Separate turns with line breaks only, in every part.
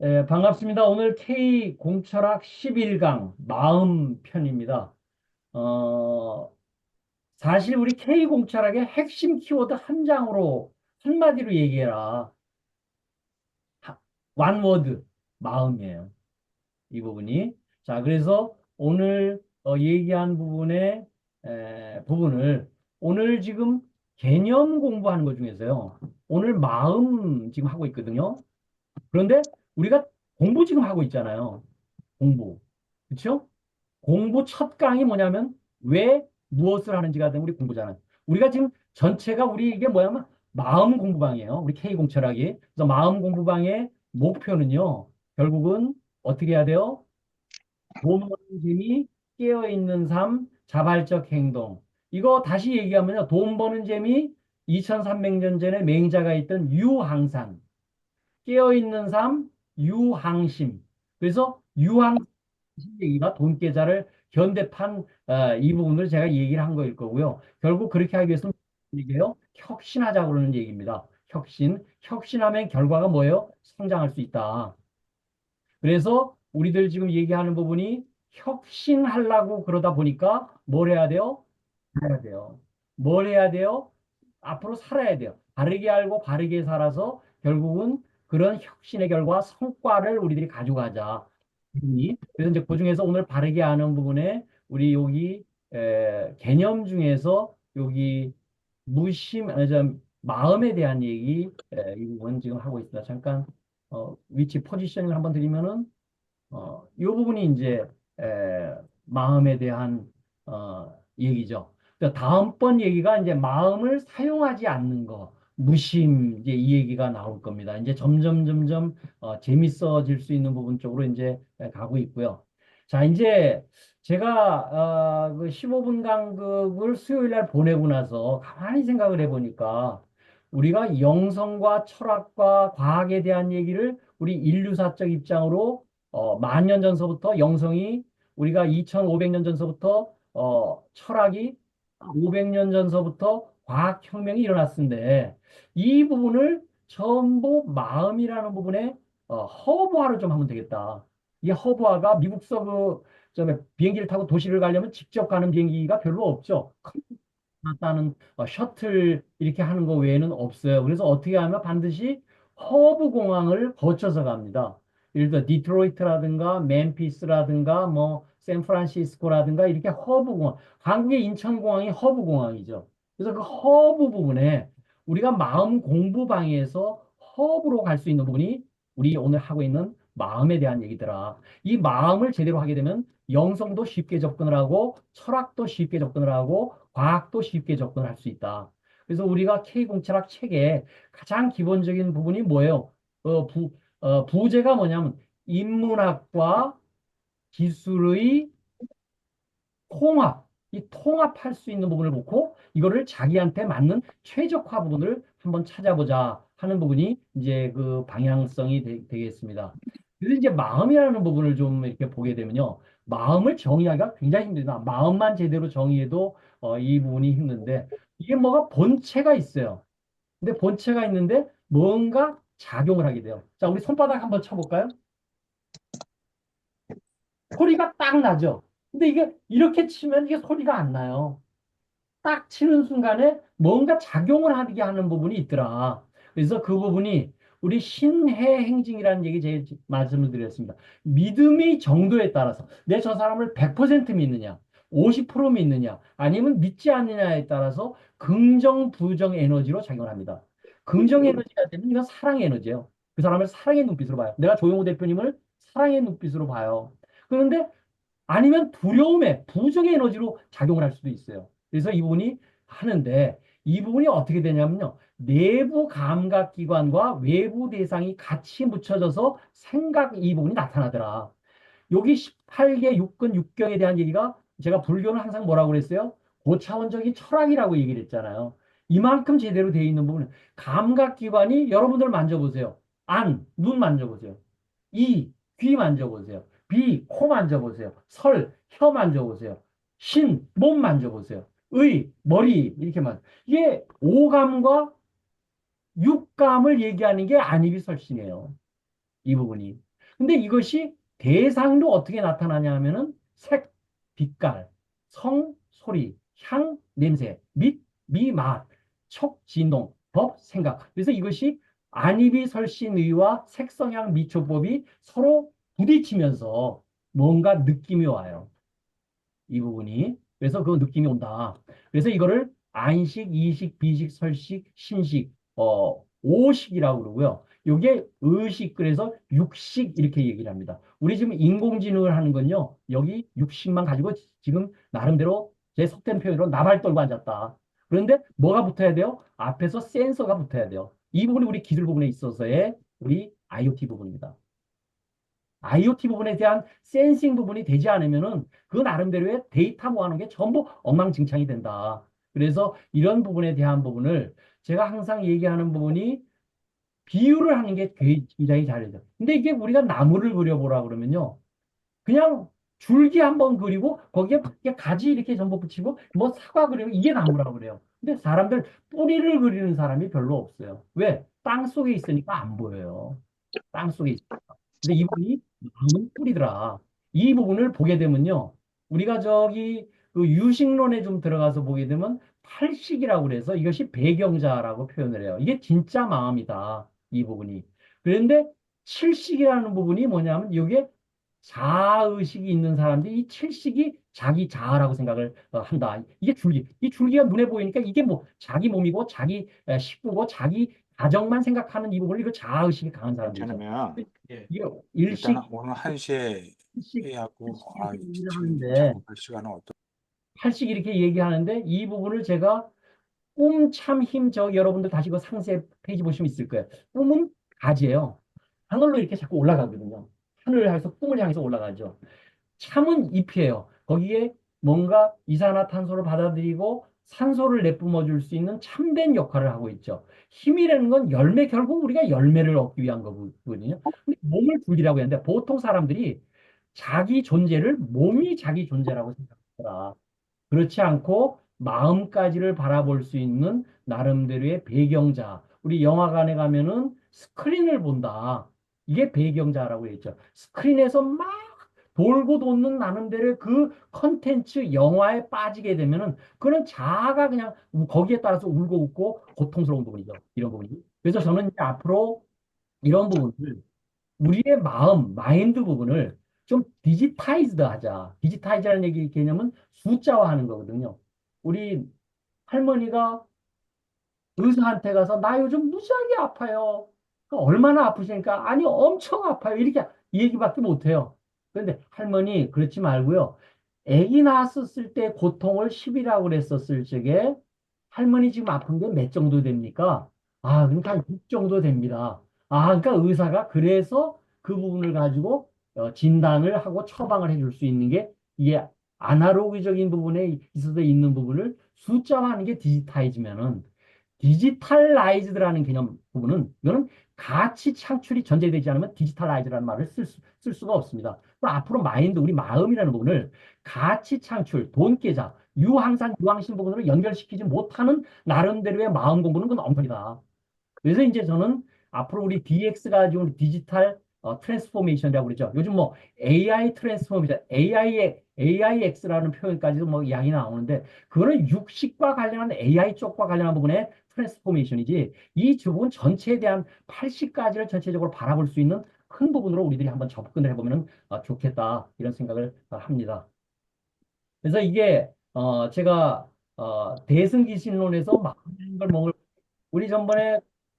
반갑습니다. 오늘 K 공철학 11강 마음 편입니다. 어, 사실 우리 K 공철학의 핵심 키워드 한 장으로 한마디로 얘기해라. 원워드 마음이에요. 이 부분이. 자, 그래서 오늘 얘기한 부분을 오늘 지금 개념 공부하는 것 중에서요. 오늘 마음 지금 하고 있거든요. 그런데 우리가 공부 지금 하고 있잖아요. 공부. 그렇죠? 공부 첫 강이 뭐냐면 왜 무엇을 하는지가 된 우리 공부잖아요. 우리가 지금 전체가 우리 이게 뭐냐면 마음 공부방이에요. 우리 K공철학이. 그래서 마음 공부방의 목표는요. 결국은 어떻게 해야 돼요? 돈 버는 재미, 깨어있는 삶, 자발적 행동. 이거 다시 얘기하면요. 돈 버는 재미 2300년 전에 맹자가 있던 유항상. 깨어있는 삶, 유항심. 그래서 유항심 얘기가 돈계좌를 현대판 이 부분을 제가 얘기를 한 거일 거고요. 결국 그렇게 하기 위해서는 이게요. 혁신하자 그러는 얘기입니다. 혁신. 혁신하면 결과가 뭐예요? 성장할 수 있다. 그래서 우리들 지금 얘기하는 부분이 혁신하려고 그러다 보니까 뭘 해야 돼요? 해야 돼요. 뭘 해야 돼요? 앞으로 살아야 돼요. 바르게 알고 바르게 살아서 결국은 그런 혁신의 결과 성과를 우리들이 가져가자. 그래서 이제 그 중에서 오늘 바르게 아는 부분에 우리 여기 개념 중에서 여기 마음에 대한 얘기 이 부분 지금 하고 있습니다. 잠깐 위치 포지션을 한번 드리면은 이 부분이 이제 에, 마음에 대한 얘기죠. 다음번 얘기가 이제 마음을 사용하지 않는 거, 무심 이제 이 얘기가 나올 겁니다. 이제 점점 재밌어질 수 있는 부분 쪽으로 이제 가고 있고요. 자, 이제 제가 그 15분 강극을 수요일 날 보내고 나서 가만히 생각을 해보니까 우리가 영성과 철학과 과학에 대한 얘기를 우리 인류사적 입장으로 만년 전서부터 영성이 우리가 2500년 전서부터 철학이 500년 전서부터 과학혁명이 일어났는데 이 부분을 전부 마음이라는 부분에 허브화를 좀 하면 되겠다. 이 허브화가 미국서 비행기를 타고 도시를 가려면 직접 가는 비행기가 별로 없죠. 나타는 셔틀 이렇게 하는 거 외에는 없어요. 그래서 어떻게 하면 반드시 허브 공항을 거쳐서 갑니다. 예를 들어 디트로이트라든가 멤피스라든가 뭐 샌프란시스코라든가 이렇게 허브 공항. 한국의 인천공항이 허브 공항이죠. 그래서 그 허브 부분에 우리가 마음 공부방에서 허브로 갈 수 있는 부분이 우리 오늘 하고 있는 마음에 대한 얘기더라. 이 마음을 제대로 하게 되면 영성도 쉽게 접근을 하고 철학도 쉽게 접근을 하고 과학도 쉽게 접근할 수 있다. 그래서 우리가 K공철학 책의 가장 기본적인 부분이 뭐예요? 부제가 뭐냐면 인문학과 기술의 통합, 이 통합할 수 있는 부분을 놓고 이거를 자기한테 맞는 최적화 부분을 한번 찾아보자 하는 부분이 이제 그 방향성이 되겠습니다. 그래서 이제 마음이라는 부분을 좀 이렇게 보게 되면요. 마음을 정의하기가 굉장히 힘들다. 마음만 제대로 정의해도 이 부분이 힘든데 이게 뭐가 본체가 있어요. 근데 본체가 있는데 뭔가 작용을 하게 돼요. 자, 우리 손바닥 한번 쳐볼까요? 소리가 딱 나죠. 근데 이게 이렇게 치면 이게 소리가 안 나요. 딱 치는 순간에 뭔가 작용을 하게 하는 부분이 있더라. 그래서 그 부분이 우리 신해 행징이라는 얘기 제일 말씀을 드렸습니다. 믿음의 정도에 따라서 내 저 사람을 100% 믿느냐, 50% 믿느냐, 아니면 믿지 않느냐에 따라서 긍정, 부정 에너지로 작용을 합니다. 긍정 에너지가 되면 이건 사랑 에너지예요. 그 사람을 사랑의 눈빛으로 봐요. 내가 조용호 대표님을 사랑의 눈빛으로 봐요. 그런데 아니면 두려움의 부정의 에너지로 작용을 할 수도 있어요. 그래서 이 부분이 하는데 이 부분이 어떻게 되냐면요. 내부 감각기관과 외부 대상이 같이 묻혀져서 생각 이 부분이 나타나더라. 여기 18개 육근 육경에 대한 얘기가 제가 불교는 항상 뭐라고 그랬어요? 고차원적인 철학이라고 얘기를 했잖아요. 이만큼 제대로 되어 있는 부분은 감각기관이 여러분들 만져보세요. 안, 눈 만져보세요. 이, 귀 만져보세요. 비, 코 만져보세요. 설, 혀 만져보세요. 신, 몸 만져보세요. 의, 머리, 이렇게만. 이게 오감과 육감을 얘기하는 게 안입이 설신이에요. 이 부분이. 근데 이것이 대상도 어떻게 나타나냐 하면은 색, 빛깔, 성, 소리, 향, 냄새, 및, 미, 맛, 촉, 진동, 법, 생각. 그래서 이것이 안입이 설신의와 색성향 미초법이 서로 부딪히면서 뭔가 느낌이 와요. 이 부분이. 그래서 그 느낌이 온다. 그래서 이거를 안식, 이식, 비식, 설식, 신식, 오식이라고 그러고요. 요게 의식, 그래서 육식 이렇게 얘기를 합니다. 우리 지금 인공지능을 하는 건요. 여기 육식만 가지고 지금 나름대로 제 속된 표현으로 나발 떨고 앉았다. 그런데 뭐가 붙어야 돼요? 앞에서 센서가 붙어야 돼요. 이 부분이 우리 기술 부분에 있어서의 우리 IoT 부분입니다. IoT 부분에 대한 센싱 부분이 되지 않으면은 그 나름대로의 데이터 모아놓은 게 전부 엉망진창이 된다. 그래서 이런 부분에 대한 부분을 제가 항상 얘기하는 부분이 비유를 하는 게 굉장히 잘해요. 근데 이게 우리가 나무를 그려보라 그러면요. 그냥 줄기 한번 그리고 거기에 밖에 가지 이렇게 전부 붙이고 뭐 사과 그리면 이게 나무라고 그래요. 근데 사람들 뿌리를 그리는 사람이 별로 없어요. 왜? 땅 속에 있으니까 안 보여요. 땅 속에 근데 이분이 많은 뿌리더라. 이 부분을 보게 되면요. 우리가 저기 그 유식론에 좀 들어가서 보게 되면 팔식이라고 그래서 이것이 배경자라고 표현을 해요. 이게 진짜 마음이다. 이 부분이. 그런데 칠식이라는 부분이 뭐냐면 이게 자아의식이 있는 사람들이 이 칠식이 자기 자아라고 생각을 한다. 이게 줄기. 이 줄기가 눈에 보이니까 이게 뭐 자기 몸이고 자기 식구고 자기 가정만 생각하는 이 부분을 이거 자아의식이 강한 사람들이죠.
괜찮으면 예.
이게
일단
일식,
오늘 1시에
일식,
하고
일식 이렇게 얘기를
지금
하는데,
작업할 시간은 어떤
팔식 이렇게 얘기하는데, 이 부분을 제가 꿈, 참, 힘, 여러분들 다시 그 상세 페이지 보시면 있을 거예요. 꿈은 가지예요. 하늘로 이렇게 자꾸 올라가거든요. 하늘을 향해서 꿈을 향해서 올라가죠. 참은 잎이에요. 거기에 뭔가 이산화탄소를 받아들이고 산소를 내뿜어 줄 수 있는 참된 역할을 하고 있죠. 힘이라는 건 열매, 결국 우리가 열매를 얻기 위한 거거든요. 근데 몸을 불리라고 했는데 보통 사람들이 자기 존재를 몸이 자기 존재라고 생각하더라. 그렇지 않고 마음까지를 바라볼 수 있는 나름대로의 배경자. 우리 영화관에 가면은 스크린을 본다. 이게 배경자라고 했죠. 스크린에서 막 돌고 돋는 나름대로 그 컨텐츠 영화에 빠지게 되면은 그는 자아가 그냥 거기에 따라서 울고 웃고 고통스러운 부분이죠. 이런 부분이. 그래서 저는 이제 앞으로 이런 부분을 우리의 마음, 마인드 부분을 좀 디지타이즈드 하자. 디지타이즈라는 얘기 개념은 숫자화하는 거거든요. 우리 할머니가 의사한테 가서 나 요즘 무지하게 아파요. 얼마나 아프시니까 아니 엄청 아파요. 이렇게 얘기밖에 못해요. 그런데 할머니 그렇지 말고요. 아기 낳았을 때 고통을 10이라고 그랬었을 적에 할머니 지금 아픈 게 몇 정도 됩니까? 아, 그러니까 6 정도 됩니다. 아, 그러니까 의사가 그래서 그 부분을 가지고 진단을 하고 처방을 해줄 수 있는 게 이게 아날로그적인 부분에 있어서 있는 부분을 숫자화하는 게 디지타이즈면은 디지털라이즈드라는 개념 부분은 이거는 가치 창출이 전제되지 않으면 디지털라이즈라는 말을 쓸 수가 없습니다. 그럼 앞으로 마인드, 우리 마음이라는 부분을 가치 창출, 돈 계좌, 유항산, 유항신 부분으로 연결시키지 못하는 나름대로의 마음 공부는 그건 엉터리다. 그래서 이제 저는 앞으로 우리 DX가 지금 디지털 트랜스포메이션이라고 그러죠. 요즘 뭐 AI 트랜스포메이션, AIX라는 표현까지도 뭐 이야기 나오는데 그거는 육식과 관련한 AI 쪽과 관련한 부분의 트랜스포메이션이지 이 부분 전체에 대한 80가지를 전체적으로 바라볼 수 있는 큰 부분으로 우리들이 한번 접근을 해보면 좋겠다 이런 생각을 합니다. 그래서 이게 제가 대승기신론에서 많은 걸 먹을 우리 전번에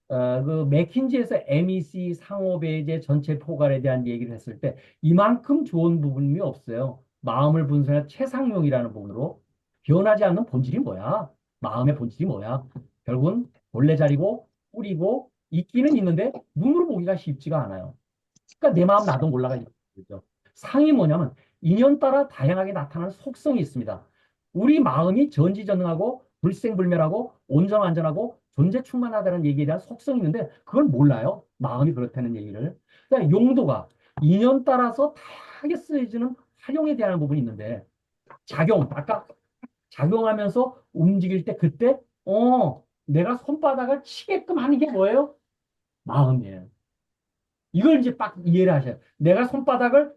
그 맥킨지에서 MEC 상호배제 전체 포괄에 대한 얘기를 했을 때 이만큼 좋은 부분이 없어요. 마음을 분석한 최상용이라는 부분으로 변하지 않는 본질이 뭐야? 마음의 본질이 뭐야? 결국은 본래자리고 뿌리고 있기는 있는데 눈으로 보기가 쉽지가 않아요. 그러니까 내 마음 나도 몰라가 있는 거죠. 상이 뭐냐면 인연 따라 다양하게 나타나는 속성이 있습니다. 우리 마음이 전지전능하고 불생불멸하고 온전완전하고 존재 충만하다는 얘기에 대한 속성이 있는데 그걸 몰라요. 마음이 그렇다는 얘기를. 그러니까 용도가 인연 따라서 다양하게 쓰여지는 활용에 대한 부분이 있는데 작용, 아까 작용하면서 움직일 때 그때 내가 손바닥을 치게끔 하는 게 뭐예요? 마음이에요. 이걸 이제 딱 이해를 하셔요. 내가 손바닥을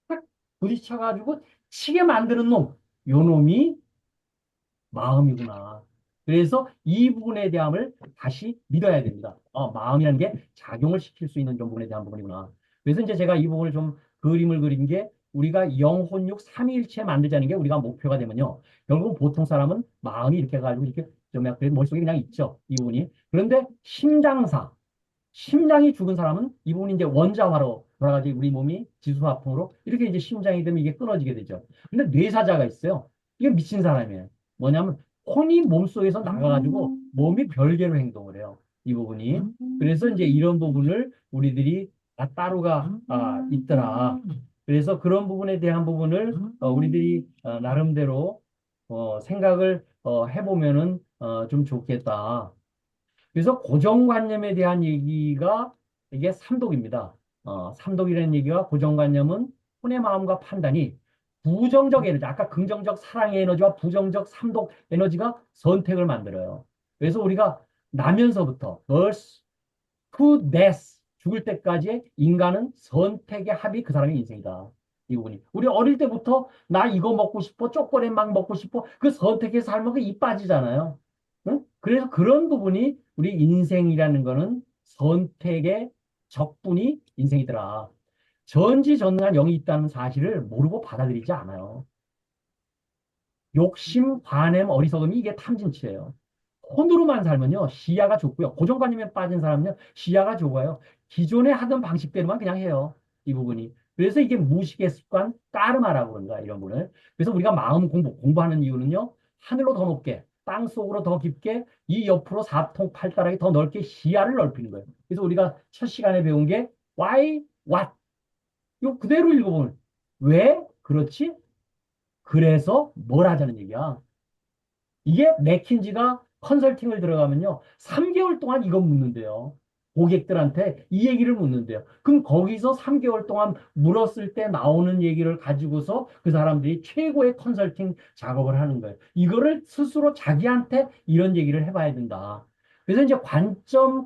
탁 부딪혀가지고 치게 만드는 놈, 요 놈이 마음이구나. 그래서 이 부분에 대함을 다시 믿어야 됩니다. 마음이라는 게 작용을 시킬 수 있는 좀 부분에 대한 부분이구나. 그래서 이제 제가 이 부분을 좀 그림을 그린 게 우리가 영혼육 삼위일체 만들자는 게 우리가 목표가 되면요. 결국 보통 사람은 마음이 이렇게 가지고 이렇게 좀 약간 머릿속에 그냥 있죠. 이 부분이. 그런데 심장이 죽은 사람은 이 부분이 이제 원자화로 돌아가지고 우리 몸이 지수화풍으로 이렇게 이제 심장이 되면 이게 끊어지게 되죠. 근데 뇌사자가 있어요. 이게 미친 사람이에요. 뭐냐면 혼이 몸속에서 나가가지고 몸이 별개로 행동을 해요. 이 부분이. 그래서 이제 이런 부분을 우리들이 따로가 있더라. 그래서 그런 부분에 대한 부분을 우리들이 나름대로 생각을 해보면은 좀 좋겠다. 그래서 고정관념에 대한 얘기가 이게 삼독입니다. 삼독이라는 얘기가 고정관념은 혼의 마음과 판단이 부정적 에너지, 아까 긍정적 사랑의 에너지와 부정적 삼독 에너지가 선택을 만들어요. 그래서 우리가 나면서부터 birth to death, 죽을 때까지의 인간은 선택의 합이 그 사람의 인생이다. 이 부분이. 우리 어릴 때부터 나 이거 먹고 싶어, 초콜릿 막 먹고 싶어, 그 선택의 삶은 그입 빠지잖아요. 응? 그래서 그런 부분이 우리 인생이라는 거는 선택의 적분이 인생이더라. 전지전능한 영이 있다는 사실을 모르고 받아들이지 않아요. 욕심, 관냄, 어리석음이 이게 탐진치예요. 혼으로만 살면요, 시야가 좁고요. 고정관념에 빠진 사람은요, 시야가 좁아요. 기존에 하던 방식대로만 그냥 해요. 이 부분이. 그래서 이게 무식의 습관, 까르마라고 그런가, 이런 분을. 그래서 우리가 마음 공부하는 이유는요, 하늘로 더 높게, 땅 속으로 더 깊게, 이 옆으로 사통팔달하게 더 넓게 시야를 넓히는 거예요. 그래서 우리가 첫 시간에 배운 게 why, what. 이거 그대로 읽어보면 왜? 그렇지? 그래서 뭘 하자는 얘기야. 이게 맥킨지가 컨설팅을 들어가면요. 3개월 동안 이거 묻는데요. 고객들한테 이 얘기를 묻는데요. 그럼 거기서 3개월 동안 물었을 때 나오는 얘기를 가지고서 그 사람들이 최고의 컨설팅 작업을 하는 거예요. 이거를 스스로 자기한테 이런 얘기를 해봐야 된다. 그래서 이제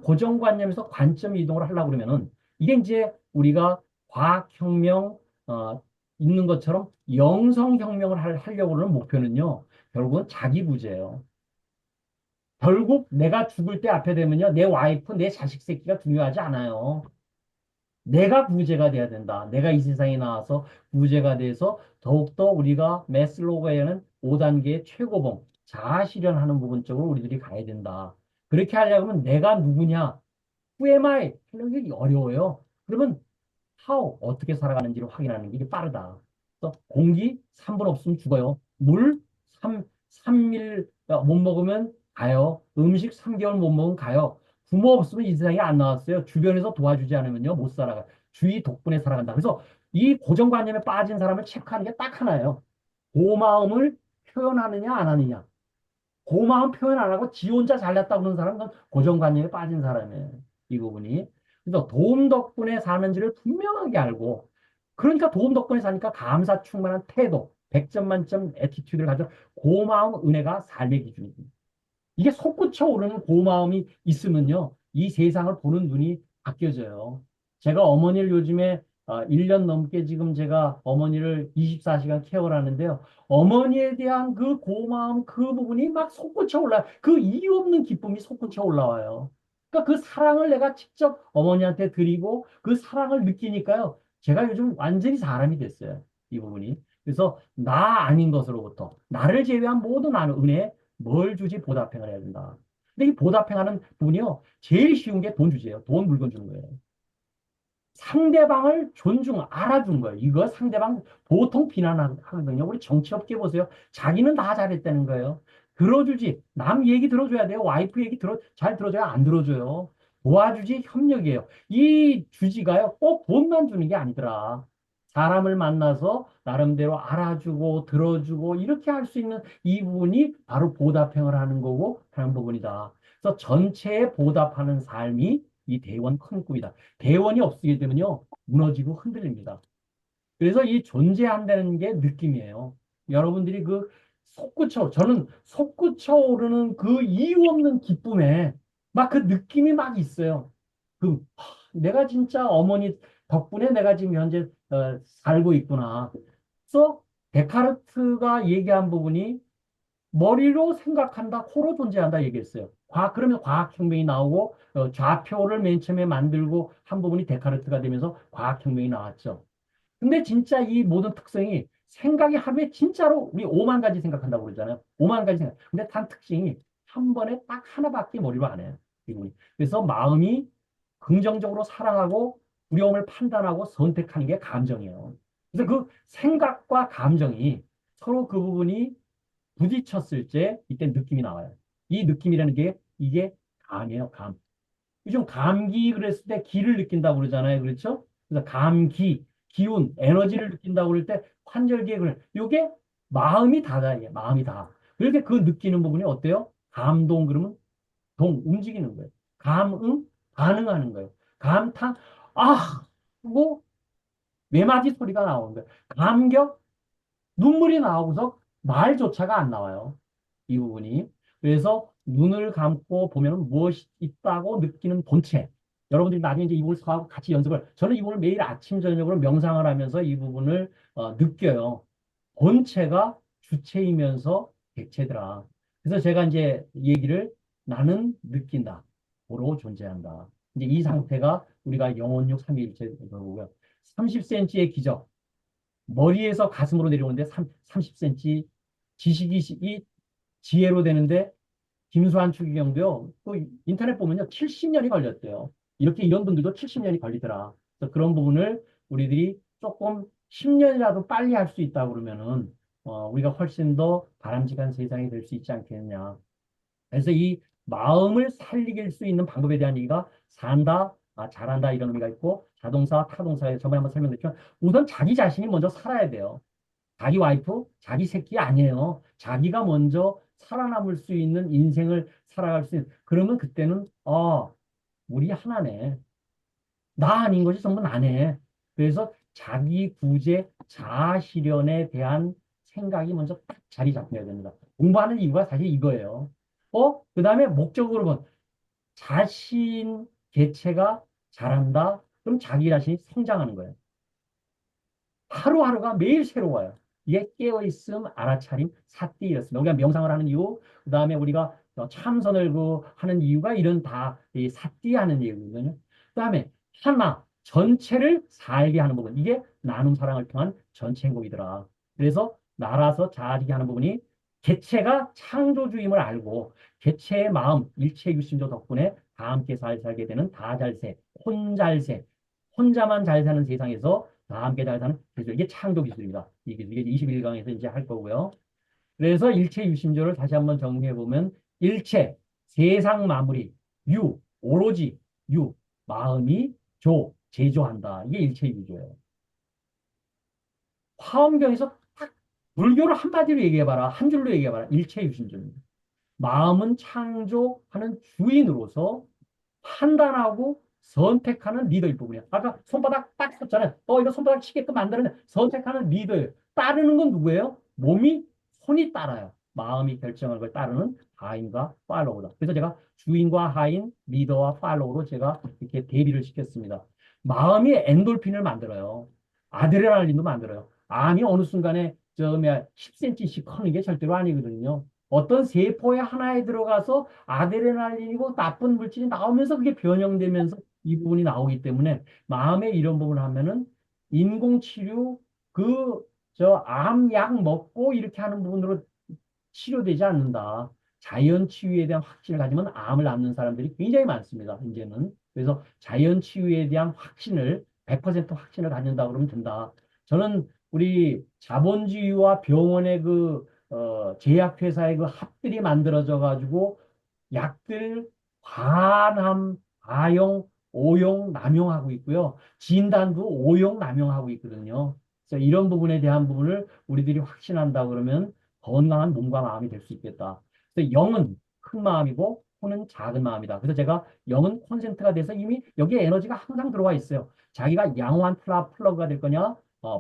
고정관념에서 관점 이동을 하려고 그러면은 이게 이제 우리가 과학혁명, 있는 것처럼 영성혁명을 하려고 하는 목표는요. 결국은 자기 부재예요. 결국 내가 죽을 때 앞에 되면요. 내 와이프, 내 자식 새끼가 중요하지 않아요. 내가 구제가 돼야 된다. 내가 이 세상에 나와서 구제가 돼서 더욱더 우리가 매슬로우에는 5단계의 최고봉, 자아 실현하는 부분 쪽으로 우리들이 가야 된다. 그렇게 하려면 내가 누구냐? Who am I? 하는 게 어려워요. 그러면 how, 어떻게 살아가는지를 확인하는 게 이게 빠르다. 그래서 공기 3분 없으면 죽어요. 물 3일 못 먹으면 가요. 음식 3개월 못 먹으면 가요. 부모 없으면 이 세상에 안 나왔어요. 주변에서 도와주지 않으면요, 못 살아가. 주위 덕분에 살아간다. 그래서 이 고정관념에 빠진 사람을 체크하는 게 딱 하나예요. 고마움을 표현하느냐, 안 하느냐. 고마움 표현 안 하고 지 혼자 잘났다 그러는 사람은 고정관념에 빠진 사람이에요. 이 부분이. 그래서 도움 덕분에 사는지를 분명하게 알고, 그러니까 도움 덕분에 사니까 감사 충만한 태도, 100점 만점 애티튜드를 가져 고마움, 은혜가 삶의 기준입니다. 이게 솟구쳐 오르는 고마움이 있으면요. 이 세상을 보는 눈이 바뀌어져요. 제가 어머니를 요즘에 1년 넘게 지금 제가 어머니를 24시간 케어를 하는데요. 어머니에 대한 그 고마움 그 부분이 막 솟구쳐 올라요. 그 이유 없는 기쁨이 솟구쳐 올라와요. 그러니까 그 사랑을 내가 직접 어머니한테 드리고 그 사랑을 느끼니까요. 제가 요즘 완전히 사람이 됐어요. 이 부분이. 그래서 나 아닌 것으로부터 나를 제외한 모든 은혜 뭘 주지 보답행을 해야 된다. 근데 이 보답행하는 부분이요. 제일 쉬운 게 돈 주제예요. 돈 물건 주는 거예요. 상대방을 알아준 거예요. 이거 상대방 보통 비난하거든요. 우리 정치업계 보세요. 자기는 다 잘했다는 거예요. 들어주지. 남 얘기 들어줘야 돼요. 와이프 얘기 잘 들어줘야 안 들어줘요. 도와주지 협력이에요. 이 주지가요. 꼭 돈만 주는 게 아니더라. 사람을 만나서 나름대로 알아주고 들어주고 이렇게 할 수 있는 이 부분이 바로 보답행을 하는 거고 하는 부분이다. 그래서 전체에 보답하는 삶이 이 대원 큰 꿈이다. 대원이 없게 되면요, 무너지고 흔들립니다. 그래서 이 존재한다는 게 느낌이에요. 여러분들이 저는 솟구쳐 오르는 그 이유 없는 기쁨에 막 그 느낌이 막 있어요. 그, 내가 진짜 어머니 덕분에 내가 지금 현재 살고 있구나. 그래서 데카르트가 얘기한 부분이 머리로 생각한다, 코로 존재한다 얘기했어요. 그러면 과학혁명이 나오고 좌표를 맨 처음에 만들고 한 부분이 데카르트가 되면서 과학혁명이 나왔죠. 근데 진짜 이 모든 특성이 생각이 하루에 진짜로 우리 5만 가지 생각한다고 그러잖아요. 5만 가지 생각. 근데 단 특징이 한 번에 딱 하나밖에 머리로 안 해요. 이분이. 그래서 마음이 긍정적으로 사랑하고 두려움을 판단하고 선택하는 게 감정이에요. 그래서 그 생각과 감정이 서로 그 부분이 부딪혔을 때 이때 느낌이 나와요. 이 느낌이라는 게 이게 감이에요, 감. 요즘 감기 그랬을 때 기를 느낀다고 그러잖아요. 그렇죠? 그래서 감기, 기운, 에너지를 느낀다고 그럴 때 환절기에 그래. 요게 마음이 다다, 이게 마음이 다. 그렇게 그 느끼는 부분이 어때요? 감동 그러면 움직이는 거예요. 감응, 반응하는 거예요. 감탄, 아, 그리고 외마디 소리가 나오는 거예요. 감격, 눈물이 나오고서 말조차가 안 나와요. 이 부분이. 그래서 눈을 감고 보면 무엇이 있다고 느끼는 본체. 여러분들이 나중에 이제 이 부분을 서하고 같이 연습을, 저는 이 부분을 매일 아침, 저녁으로 명상을 하면서 이 부분을 느껴요. 본체가 주체이면서 객체더라. 그래서 제가 이제 얘기를 나는 느낀다. 고로 존재한다. 이제 이 상태가 우리가 영혼육 삼위일체고요. 30cm의 기적. 머리에서 가슴으로 내려오는데 30cm 지식이 지혜로 되는데 김수환 추기경도요. 그 인터넷 보면요. 70년이 걸렸대요. 이렇게 이런 분들도 70년이 걸리더라. 그래서 그런 부분을 우리들이 조금 10년이라도 빨리 할 수 있다 그러면은 우리가 훨씬 더 바람직한 세상이 될 수 있지 않겠느냐. 그래서 이 마음을 살리길 수 있는 방법에 대한 얘기가 산다, 잘한다 이런 의미가 있고 자동사, 타동사에 저번에 한번 설명드렸지만 우선 자기 자신이 먼저 살아야 돼요. 자기 와이프, 자기 새끼 아니에요. 자기가 먼저 살아남을 수 있는 인생을 살아갈 수 있는. 그러면 그때는 우리 하나네. 나 아닌 것이 전부 나네. 그래서 자기 구제, 자아 실현에 대한 생각이 먼저 딱 자리 잡혀야 됩니다. 공부하는 이유가 사실 이거예요. 그 다음에 목적으로 본 자신 개체가 잘한다. 그럼 자기 자신이 성장하는 거예요. 하루하루가 매일 새로워요. 이게 깨어있음, 알아차림, 사띠 이렇습니다. 우리가 명상을 하는 이유, 그 다음에 우리가 참선을 하는 이유가 이런 다이 사띠 하는 이유거든요. 그 다음에 하나, 전체를 살게 하는 부분. 이게 나눔 사랑을 통한 전체 행복이더라. 그래서 나라서 자아지게 하는 부분이 개체가 창조주임을 알고 개체의 마음, 일체 유심조 덕분에 다 함께 잘 살게 되는 다잘세, 혼잘세, 혼자만 잘 사는 세상에서 다 함께 잘 사는 기술. 이게 창조 기술입니다. 이 기술. 이게 21강에서 이제 할 거고요. 그래서 일체 유심조를 다시 한번 정리해 보면 일체, 세상 마무리, 오로지, 마음이 제조한다. 이게 일체 유조예요. 화엄경에서 딱 불교를 한마디로 얘기해봐라. 한 줄로 얘기해봐라. 일체 유심조입니다. 마음은 창조하는 주인으로서 판단하고 선택하는 리더일 부분이야. 아까 손바닥 딱 쳤잖아요. 이거 손바닥 치게끔 만드는 선택하는 리더예요. 따르는 건 누구예요? 손이 따라요. 마음이 결정한 걸 따르는 하인과 팔로우다. 그래서 제가 주인과 하인, 리더와 팔로우로 제가 이렇게 대비를 시켰습니다. 마음이 엔돌핀을 만들어요. 아드레날린도 만들어요. 암이 어느 순간에 10cm씩 커는 게 절대로 아니거든요. 어떤 세포의 하나에 들어가서 아드레날린이고 나쁜 물질이 나오면서 그게 변형되면서 이 부분이 나오기 때문에 마음에 이런 부분을 하면은 인공치료 암약 먹고 이렇게 하는 부분으로 치료되지 않는다. 자연 치유에 대한 확신을 가지면 암을 앓는 사람들이 굉장히 많습니다. 이제는. 그래서 자연 치유에 대한 확신을 100% 확신을 가진다 그러면 된다. 저는 우리 자본주의와 병원의 제약회사의 그 합들이 만들어져 가지고 약들 과남, 과용, 오용, 남용하고 있고요. 진단도 오용, 남용하고 있거든요. 그래서 이런 부분에 대한 부분을 우리들이 확신한다 그러면 건강한 몸과 마음이 될 수 있겠다. 그래서 영은 큰 마음이고 호는 작은 마음이다. 그래서 제가 영은 콘센트가 돼서 이미 여기에 에너지가 항상 들어와 있어요. 자기가 양호한 플러그가 될 거냐,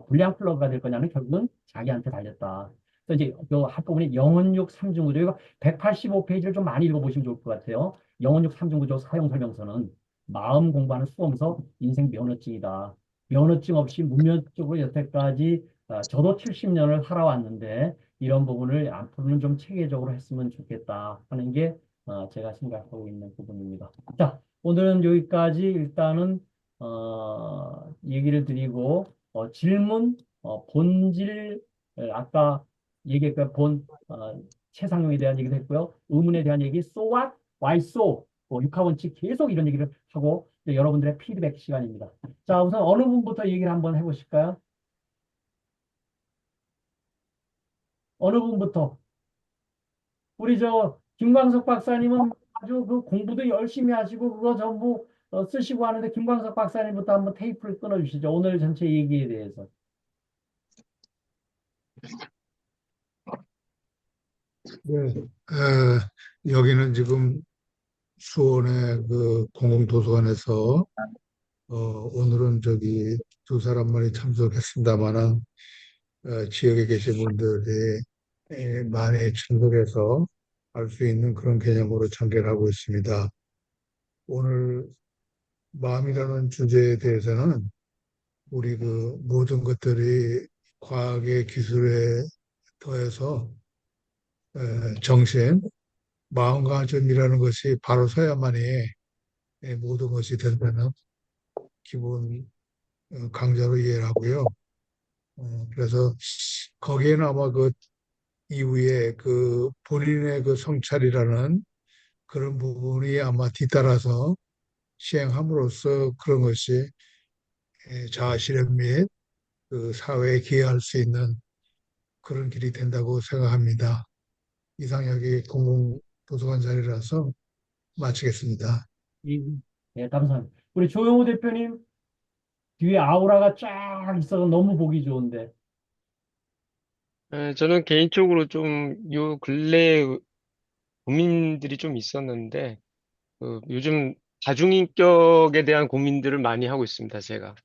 불량 플러그가 될 거냐는 결국은 자기한테 달렸다. 그래서 이제 그 한꺼번에 영혼육 삼중구조 이거 185페이지를 좀 많이 읽어보시면 좋을 것 같아요. 영혼육 삼중구조 사용 설명서는 마음 공부하는 수험서 인생 면허증이다. 면허증 없이 무면허증으로 여태까지 저도 70년을 살아왔는데 이런 부분을 앞으로는 좀 체계적으로 했으면 좋겠다 하는 게 제가 생각하고 있는 부분입니다. 자, 오늘은 여기까지 일단은 얘기를 드리고 질문, 본질, 아까 얘기했던 최상용에 대한 얘기도 했고요. 의문에 대한 얘기, so what, why so, 육하원칙 계속 이런 얘기를 하고 이제 여러분들의 피드백 시간입니다. 자, 우선 어느 분부터 얘기를 한번 해보실까요? 어느 분부터? 우리 김광석 박사님은 아주 그 공부도 열심히 하시고 그거 전부 쓰시고 하는데 김광석 박사님부터 한번 테이프를 끊어주시죠. 오늘 전체 얘기에 대해서.
네. 여기는 지금 수원의 그 공공도서관에서 오늘은 저기 두 사람만이 참석했습니다만은 지역에 계신 분들이 많이 참석해서 알 수 있는 그런 개념으로 전개하고 있습니다. 오늘 마음이라는 주제에 대해서는 우리 그 모든 것들이 과학의 기술에 더해서 정신, 마음가짐이라는 것이 바로 서야만이 모든 것이 된다는 기본 강좌로 이해를 하고요. 그래서 거기에는 아마 그 이후에 그 본인의 그 성찰이라는 그런 부분이 아마 뒤따라서 시행함으로써 그런 것이 자아 실현 및 그 사회에 기여할 수 있는 그런 길이 된다고 생각합니다. 이상 여기 공공도서관 자리라서 마치겠습니다.
네, 감사합니다. 우리 조영호 대표님 뒤에 아우라가 쫙 있어서 너무 보기 좋은데.
저는 개인적으로 좀 요 근래에 고민들이 좀 있었는데, 요즘 다중인격에 대한 고민들을 많이 하고 있습니다, 제가.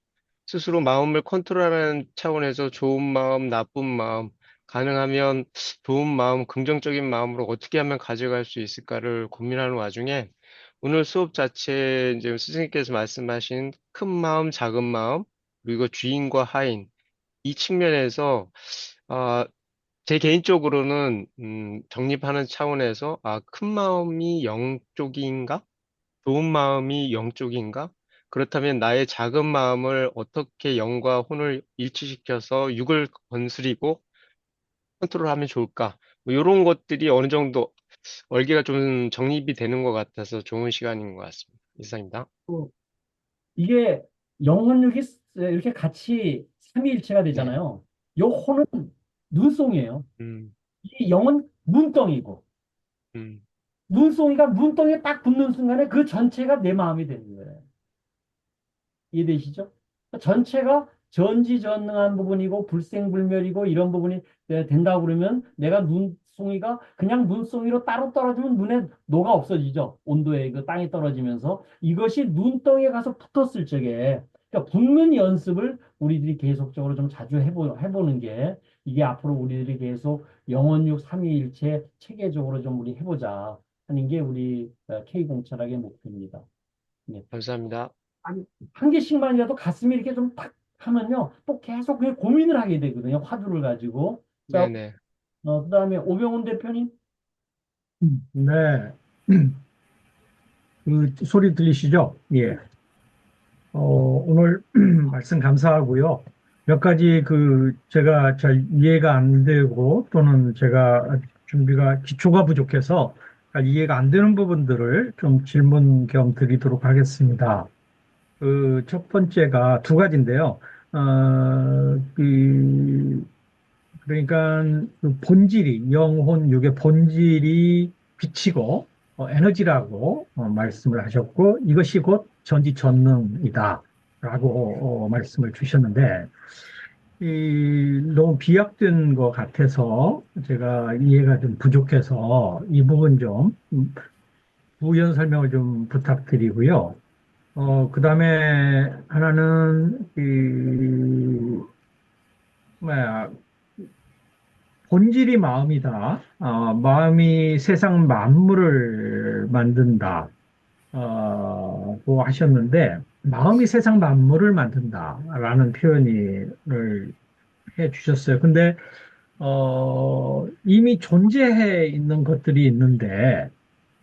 스스로 마음을 컨트롤하는 차원에서 좋은 마음, 나쁜 마음, 가능하면 좋은 마음, 긍정적인 마음으로 어떻게 하면 가져갈 수 있을까를 고민하는 와중에 오늘 수업 자체에 이제 스승님께서 말씀하신 큰 마음, 작은 마음, 그리고 주인과 하인, 이 측면에서 아, 제 개인적으로는 정립하는 차원에서 큰 마음이 영 쪽인가? 좋은 마음이 영 쪽인가? 그렇다면 나의 작은 마음을 어떻게 영과 혼을 일치시켜서 육을 건드리고 컨트롤하면 좋을까? 뭐 이런 것들이 어느 정도 얼개가 좀 정립이 되는 것 같아서 좋은 시간인 것 같습니다. 이상입니다.
또 이게 영혼력이 이렇게 같이 삼위일체가
네.
되잖아요. 요 혼은 눈송이에요.
음,
이 영은 눈덩이고
음,
눈송이가 눈덩이에 딱 붙는 순간에 그 전체가 내 마음이 되는 거예요. 이해되시죠? 전체가 전지전능한 부분이고 불생불멸이고 이런 부분이 된다고 그러면 내가 눈송이가 그냥 눈송이로 따로 떨어지면 눈에 녹아 없어지죠. 온도에 그 땅에 떨어지면서 이것이 눈덩이에 가서 붙었을 적에 그러니까 붙는 연습을 우리들이 계속적으로 좀 자주 해보는 게 이게 앞으로 우리들이 계속 영원육 삼위일체 체계적으로 좀 우리 해보자 하는 게 우리 K공철학의 목표입니다. 네.
감사합니다.
한 개씩만이라도 가슴이 이렇게 좀 탁 하면요. 또 계속 그 고민을 하게 되거든요. 화두를 가지고. 자,
네네.
그다음에 오병훈 대표님.
네. 그 소리 들리시죠? 예. 오늘 말씀 감사하고요. 몇 가지 제가 잘 이해가 안 되고 또는 제가 준비가 기초가 부족해서 잘 이해가 안 되는 부분들을 좀 질문 겸 드리도록 하겠습니다. 그 첫 번째가 두 가지인데요. 그러니까 그 본질이 영혼 육의 본질이 빛이고 에너지라고 말씀을 하셨고 이것이 곧 전지전능이다라고 말씀을 주셨는데 너무 비약된 것 같아서 제가 이해가 좀 부족해서 이 부분 좀 부연 설명을 좀 부탁드리고요. 그다음에 하나는 뭐야 본질이 마음이다. 마음이 세상 만물을 만든다. 고 하셨는데, 마음이 세상 만물을 만든다라는 표현을 해 주셨어요. 근데, 이미 존재해 있는 것들이 있는데,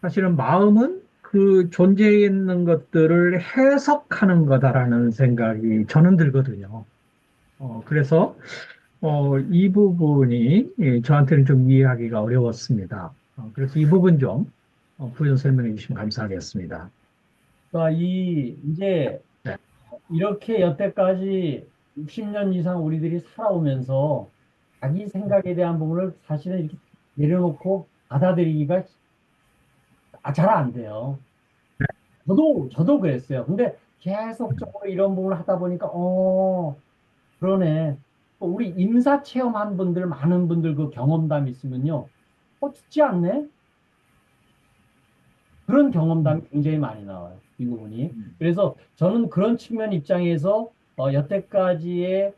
사실은 마음은 그 존재해 있는 것들을 해석하는 거다라는 생각이 저는 들거든요. 그래서, 이 부분이 저한테는 좀 이해하기가 어려웠습니다. 그래서 이 부분 좀 부연 설명해 주시면 감사하겠습니다.
그러니까 이제
네.
이렇게 여태까지 60년 이상 우리들이 살아오면서 자기 생각에 대한 부분을 사실은 이렇게 내려놓고 받아들이기가 잘 안 돼요. 저도 그랬어요. 근데 계속적으로 이런 부분을 하다 보니까, 그러네. 또 우리 임사 체험한 분들, 많은 분들 그 경험담 있으면요. 죽지 않네? 그런 경험담이 굉장히 많이 나와요. 이 부분이. 그래서 저는 그런 측면 입장에서 여태까지의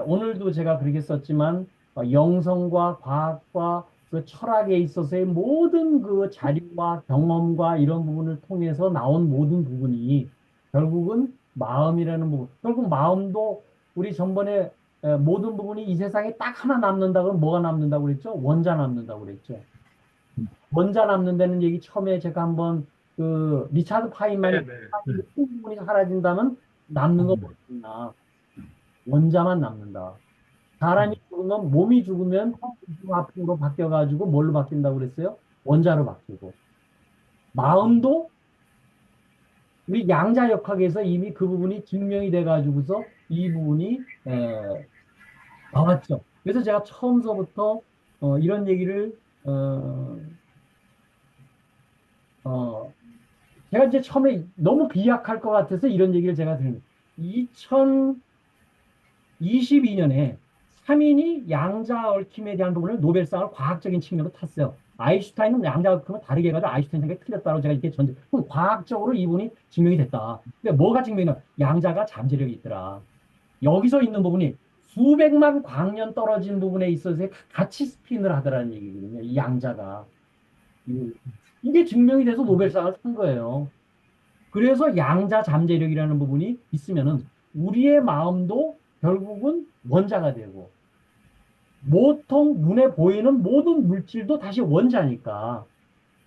오늘도 제가 그렇게 썼지만 영성과 과학과 그 철학에 있어서의 모든 그 자료와 경험과 이런 부분을 통해서 나온 모든 부분이 결국은 마음이라는 부분. 결국 마음도 우리 전번에 모든 부분이 이 세상에 딱 하나 남는다 그러면 뭐가 남는다고 그랬죠? 원자 남는다고 그랬죠. 원자 남는다는 얘기 처음에 제가 한번 그 리차드 파인만이
네, 네, 네.
큰 부분이 사라진다면 남는 건 뭐냐? 원자만 남는다. 사람이 죽으면 몸이 죽으면 화풍으로 바뀌어가지고 뭘로 바뀐다고 그랬어요? 원자로 바뀌고 마음도 우리 양자역학에서 이미 그 부분이 증명이 돼가지고서 이 부분이 나왔죠. 그래서 제가 처음서부터 이런 얘기를 어, 어, 제가 이제 처음에 너무 비약할 것 같아서 이런 얘기를 제가 드립니다. 2022년에 3인이 양자 얽힘에 대한 부분을 노벨상을 과학적인 측면으로 탔어요. 아인슈타인은 양자 얽힘을 다르게 해가지고 아인슈타인 생각이 틀렸다고 제가 이렇게 그럼 과학적으로 이분이 증명이 됐다. 근데 뭐가 증명이 됐냐? 양자가 잠재력이 있더라. 여기서 있는 부분이 수백만 광년 떨어진 부분에 있어서 같이 스핀을 하더라는 얘기거든요. 이 양자가. 이게 증명이 돼서 노벨상을 탄 거예요. 그래서 양자 잠재력이라는 부분이 있으면은 우리의 마음도 결국은 원자가 되고 보통 눈에 보이는 모든 물질도 다시 원자니까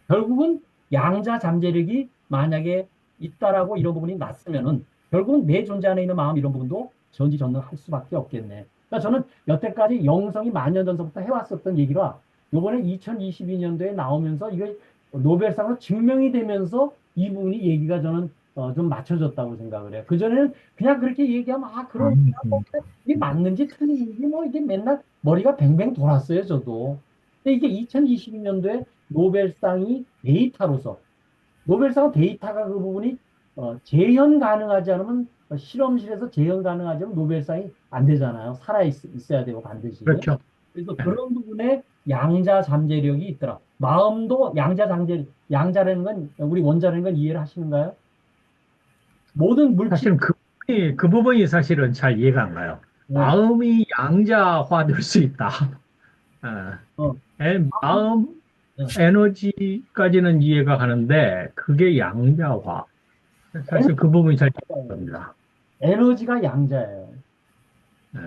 결국은 양자 잠재력이 만약에 있다라고 이런 부분이 났으면은 결국은 내 존재 안에 있는 마음 이런 부분도 전지전능할 수밖에 없겠네. 그러니까 저는 여태까지 영성이 만 년 전서부터 해왔었던 얘기가 요번에 2022년도에 나오면서 이거 노벨상으로 증명이 되면서 이 부분이 얘기가 저는 좀 맞춰졌다고 생각을 해요. 그전에는 그냥 그렇게 얘기하면 그런 이게 맞는지 틀린지 뭐 이게 맨날 머리가 뱅뱅 돌았어요, 저도. 근데 이게 2022년도에 노벨상이 데이터로서 노벨상은 데이터가 그 부분이 재현 가능하지 않으면 실험실에서 재현 가능하지 않으면 노벨상이 안 되잖아요. 있어야 되고 반드시.
그렇죠.
그래서 그런 부분에 양자 잠재력이 있더라. 마음도 양자라는 건 우리 원자라는 건 이해를 하시는가요? 모든 물질
사실은 그 부분이 사실은 잘 이해가 안 가요.
네.
마음이 양자화될 수 있다.
어,
마음
네.
에너지까지는 이해가 가는데 그게 양자화. 사실 그 부분이 잘 이해가 안 갑니다.
에너지가 양자예요.
예,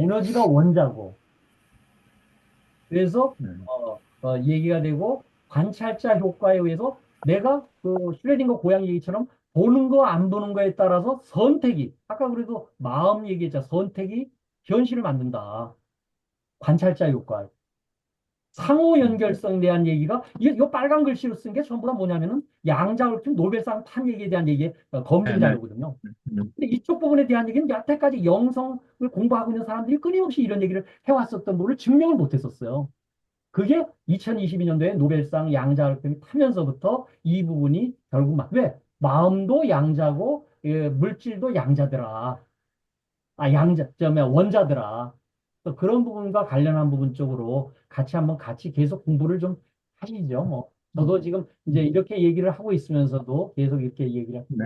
에너지가 원자고. 그래서
예.
얘기가 되고 관찰자 효과에 의해서 내가 그 슈레딩거 고양 얘기처럼 보는 거 안 보는 거에 따라서 선택이 아까 그래도 마음 얘기했잖아. 선택이 현실을 만든다. 관찰자 효과. 상호 연결성에 대한 얘기가 이 빨간 글씨로 쓴 게 전부 다 뭐냐면은 양자 얽힌 노벨상 탄 얘기에 대한 얘기의 검증
네, 네.
자료거든요. 근데 이쪽 부분에 대한 얘기는 여태까지 영성을 공부하고 있는 사람들이 끊임없이 이런 얘기를 해왔었던 부분을 증명을 못했었어요. 그게 2022년도에 노벨상 양자활동이 타면서부터 이 부분이 결국 왜? 마음도 양자고 물질도 양자더라. 원자더라. 또 그런 부분과 관련한 부분 쪽으로 같이 계속 공부를 좀 하시죠. 뭐 저도 지금 이제 이렇게 얘기를 하고 있으면서도 계속 이렇게 얘기를
네,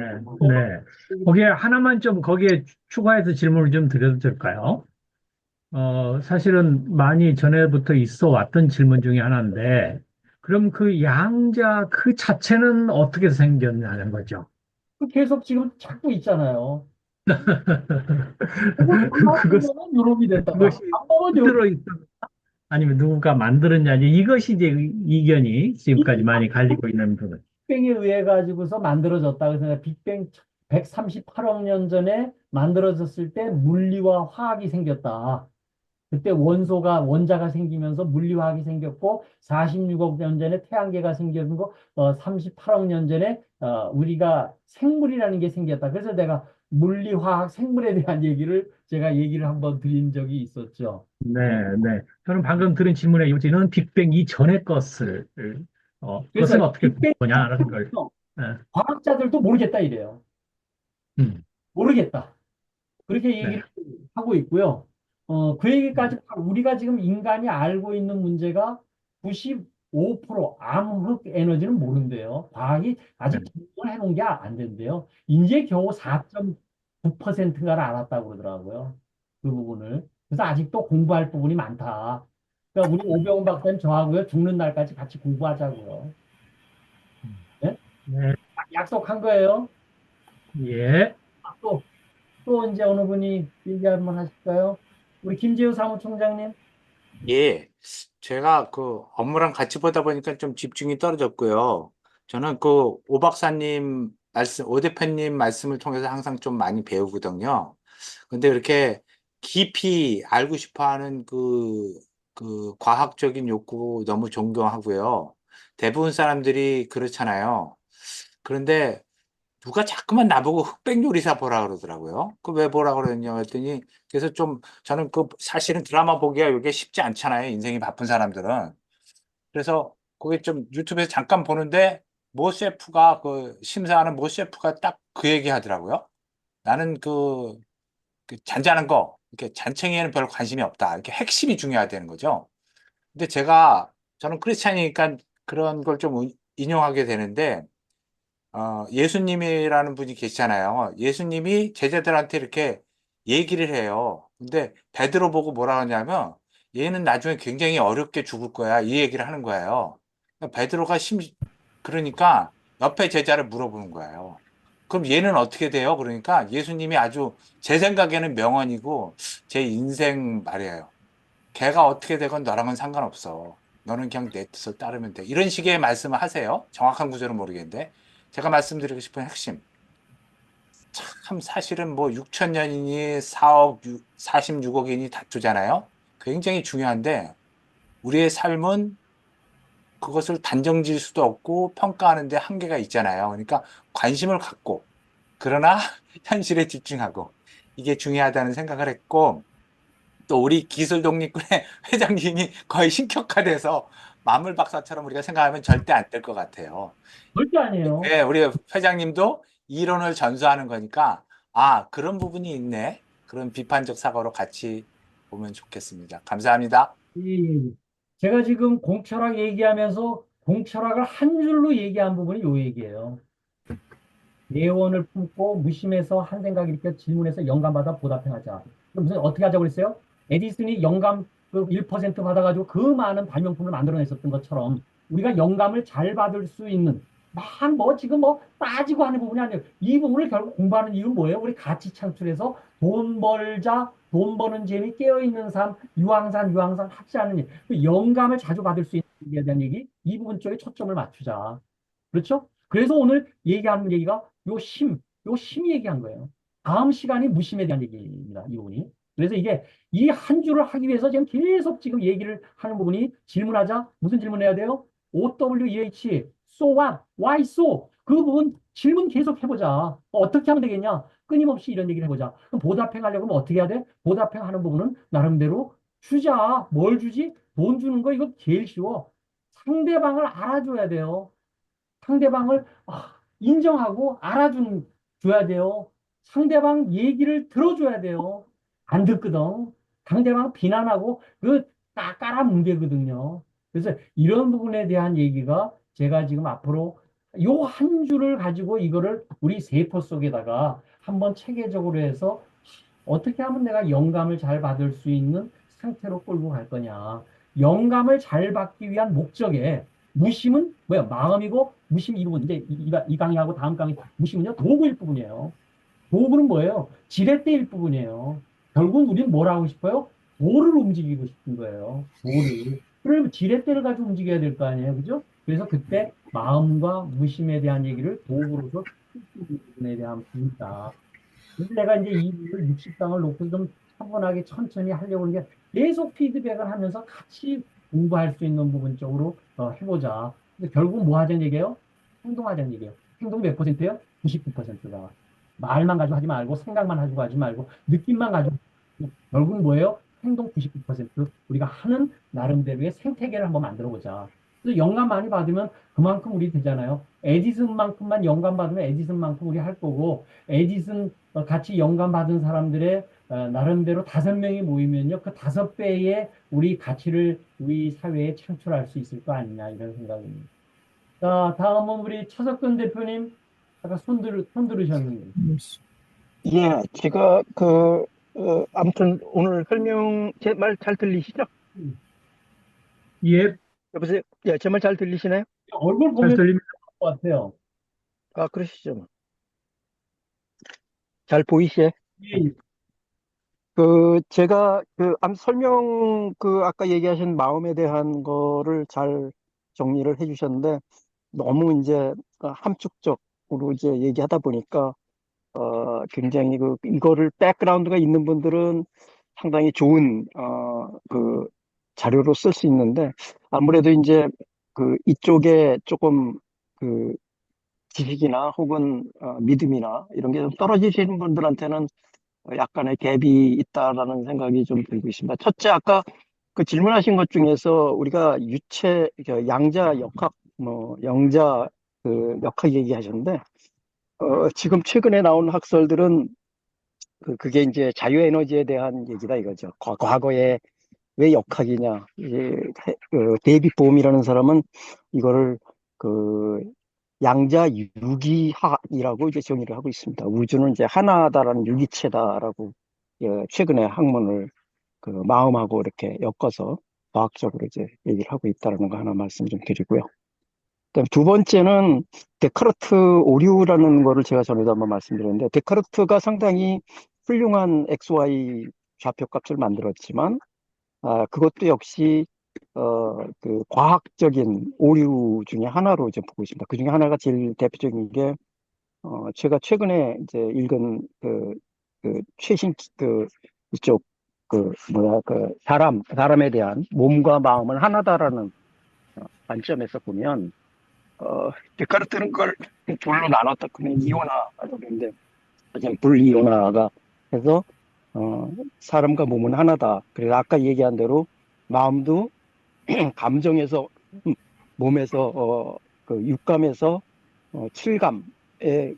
네. 거기에 하나만 좀 거기에 추가해서 질문을 좀 드려도 될까요? 사실은 많이 전에부터 있어 왔던 질문 중에 하나인데, 그럼 그 양자 그 자체는 어떻게 생겼냐는 거죠.
계속 지금 찾고 있잖아요. 그거
그것,
맞으면 유럽이
그것이
됐다가 안 보면 유럽.
들어있어. 아니면 누가 만들었냐지. 이것이 이제 이견이 지금까지 많이 갈리고 있는 부분.
빅뱅에 의해 가지고서 만들어졌다. 그래서 빅뱅 138억 년 전에 만들어졌을 때 물리와 화학이 생겼다. 그때 원자가 생기면서 물리화학이 생겼고 46억 년 전에 태양계가 생긴 거 38억 년 전에 우리가 생물이라는 게 생겼다. 그래서 내가 물리화학 생물에 대한 얘기를 제가 얘기를 한번 드린 적이 있었죠.
네, 네. 저는 방금 들은 질문의 요지는 빅뱅 이전의 것을,
그래서
그것은 어떻게 본
빅뱅
거냐라는 걸. 예,
과학자들도 모르겠다 이래요.
음,
모르겠다. 그렇게
네,
얘기를 하고 있고요. 그
음,
얘기까지 우리가 지금 인간이 알고 있는 문제가 95% 암흑 에너지는 모른대요. 과학이
네,
아직 증명을 해놓은 게 안 된대요. 이제 겨우 4.9%인가를 알았다고 그러더라고요. 그 부분을. 그래서 아직도 공부할 부분이 많다. 그러니까 우리 오병훈 박사님 저하고요. 죽는 날까지 같이 공부하자고요. 네?
네,
약속한 거예요.
예,
또, 또 이제 어느 분이 얘기 한번 하실까요? 우리 김재우 사무총장님.
예. 제가 그 업무랑 같이 보다 보니까 좀 집중이 떨어졌고요. 저는 그 오 박사님 말씀, 오 대표님 말씀을 통해서 항상 좀 많이 배우거든요. 근데 이렇게 깊이 알고 싶어 하는 그 과학적인 욕구 너무 존경하고요. 대부분 사람들이 그렇잖아요. 그런데 누가 자꾸만 나보고 흑백 요리사 보라 그러더라고요. 그 왜 보라 그러냐 했더니 그래서 좀 저는 그 사실은 드라마 보기가 이게 쉽지 않잖아요. 인생이 바쁜 사람들은. 그래서 그게 좀 유튜브에서 잠깐 보는데 모 셰프가 그 심사하는 모 셰프가 딱 그 얘기 하더라고요. 나는 그 잔잔한 거 이렇게 잔챙이에는 별로 관심이 없다. 이렇게 핵심이 중요하다는 거죠. 근데 저는 크리스찬이니까 그런 걸 좀 인용하게 되는데 예수님이라는 분이 계시잖아요. 예수님이 제자들한테 이렇게 얘기를 해요. 근데 베드로 보고 뭐라 하냐면 얘는 나중에 굉장히 어렵게 죽을 거야. 이 얘기를 하는 거예요. 베드로가 그러니까 옆에 제자를 물어보는 거예요. 그럼 얘는 어떻게 돼요? 그러니까 예수님이 아주 제 생각에는 명언이고 제 인생 말이에요. 걔가 어떻게 되건 너랑은 상관없어. 너는 그냥 내 뜻을 따르면 돼. 이런 식의 말씀을 하세요. 정확한 구절은 모르겠는데. 제가 말씀드리고 싶은 핵심. 참 사실은 뭐 6천 년이니 46억이니 다투잖아요. 굉장히 중요한데 우리의 삶은 그것을 단정 지을 수도 없고 평가하는데 한계가 있잖아요. 그러니까 관심을 갖고 그러나 현실에 집중하고 이게 중요하다는 생각을 했고 또 우리 기술 독립군의 회장님이 거의 신격화돼서 만물 박사처럼 우리가 생각하면 절대 안 될 것 같아요.
절대 아니에요.
예, 우리 회장님도 이론을 전수하는 거니까 그런 부분이 있네. 그런 비판적 사고로 같이 보면 좋겠습니다. 감사합니다.
이, 제가 지금 공철학 얘기하면서 공철학을 한 줄로 얘기한 부분이 요 얘기예요. 예원을 품고 무심해서 한 생각 일으켜 질문해서 영감받아 보답해하자. 그럼 무슨 어떻게 하자고 그랬어요? 에디슨이 영감 그 1% 받아가지고 그 많은 발명품을 만들어냈었던 것처럼 우리가 영감을 잘 받을 수 있는 막 뭐 지금 뭐 따지고 하는 부분이 아니에요. 이 부분을 결국 공부하는 이유는 뭐예요? 우리 가치 창출해서 돈 벌자, 돈 버는 재미, 깨어있는 삶, 유황산 하지 않는 일. 그 영감을 자주 받을 수 있는 일에 대한 얘기, 이 부분 쪽에 초점을 맞추자. 그렇죠? 그래서 오늘 얘기하는 얘기가 요 심 얘기한 거예요. 다음 시간이 무심에 대한 얘기입니다. 이 부분이. 그래서 이게 이 한 줄을 하기 위해서 지금 계속 지금 얘기를 하는 부분이 질문하자. 무슨 질문해야 돼요? OWEH, so what? Why so? 그 부분 질문 계속 해보자. 어떻게 하면 되겠냐? 끊임없이 이런 얘기를 해보자. 그럼 보답해 가려고 하면 어떻게 해야 돼? 보답해 하는 부분은 나름대로 주자. 뭘 주지? 돈 주는 거 이거 제일 쉬워. 상대방을 알아줘야 돼요. 상대방을 인정하고 줘야 돼요. 상대방 얘기를 들어줘야 돼요. 안 듣거든. 상대방 비난하고 그 깔아뭉개거든요. 그래서 이런 부분에 대한 얘기가 제가 지금 앞으로 요 한 줄을 가지고 이거를 우리 세포 속에다가 한번 체계적으로 해서 어떻게 하면 내가 영감을 잘 받을 수 있는 상태로 끌고 갈 거냐. 영감을 잘 받기 위한 목적에 무심은 뭐야? 마음이고 무심 이 부분. 이제 이 강의하고 다음 강의 무심은요 도구일 뿐이에요. 도구는 뭐예요? 지렛대일 부분이에요. 결국은 우리는 뭘 하고 싶어요? 돌을 움직이고 싶은 거예요. 돌을. 그러면 지렛대를 가지고 움직여야 될 거 아니에요. 그죠? 그래서 그때 마음과 무심에 대한 얘기를 도구로서 부분에 대한 분다. 그래서 내가 이제 이 60강을 놓고 좀 차분하게 천천히 하려고 하는 게 계속 피드백을 하면서 같이 공부할 수 있는 부분 쪽으로 해보자. 근데 결국 뭐 하자는 얘기예요? 행동하자는 얘기예요. 행동 몇 퍼센트예요? 99%가. 말만 가지고 하지 말고 생각만 가지고 하지 말고 느낌만 가지고 결국 뭐예요? 행동 99% 우리가 하는 나름대로의 생태계를 한번 만들어 보자. 그래서 영감 많이 받으면 그만큼 우리 되잖아요. 에디슨만큼만 영감 받으면 에디슨만큼 우리 할 거고 에디슨 같이 영감 받은 사람들의 나름대로 5명이 모이면요. 그 5배의 우리 가치를 우리 사회에 창출할 수 있을 거 아니냐 이런 생각입니다. 자, 다음은 우리 차석근 대표님. 아까 손 들으셨는데.
예, 제가 아무튼 오늘 설명, 제 말 잘 들리시죠?
예,
여보세요? 예, 제 말 잘 들리시나요?
얼굴
잘
보면
들립니다.
것 같아요.
아, 그러시죠. 잘 보이시에?
예,
제가 설명, 아까 얘기하신 마음에 대한 거를 잘 정리를 해 주셨는데, 너무 이제 함축적으로 이제 얘기하다 보니까, 굉장히 이거를 백그라운드가 있는 분들은 상당히 좋은, 자료로 쓸 수 있는데, 아무래도 이제 이쪽에 조금 그 지식이나 혹은 믿음이나 이런 게 좀 떨어지시는 분들한테는 약간의 갭이 있다라는 생각이 좀 들고 있습니다. 첫째, 아까 그 질문하신 것 중에서 우리가 양자 역학, 영자 역학 얘기하셨는데, 지금 최근에 나온 학설들은 그게 이제 자유에너지에 대한 얘기다 이거죠. 과거에 왜 역학이냐. 이제 데이빗 보험이라는 사람은 이거를 그 양자 유기하이라고 이제 정의를 하고 있습니다. 우주는 이제 하나다라는 유기체다라고 최근에 학문을 마음하고 이렇게 엮어서 과학적으로 이제 얘기를 하고 있다는 거 하나 말씀 좀 드리고요. 그다음 두 번째는 데카르트 오류라는 거를 제가 전에도 한번 말씀드렸는데 데카르트가 상당히 훌륭한 XY 좌표값을 만들었지만 그것도 역시 과학적인 오류 중에 하나로 이제 보고 있습니다. 그 중에 하나가 제일 대표적인 게 제가 최근에 이제 읽은 최신 이쪽 사람에 대한 몸과 마음은 하나다라는 관점에서 보면 데카르트는 그걸 둘로 나눴다. 그냥 이온화라고 그러는데 그냥 불이온화가 해서 사람과 몸은 하나다. 그래서 아까 얘기한 대로 마음도 감정에서 몸에서 육감에서 칠감의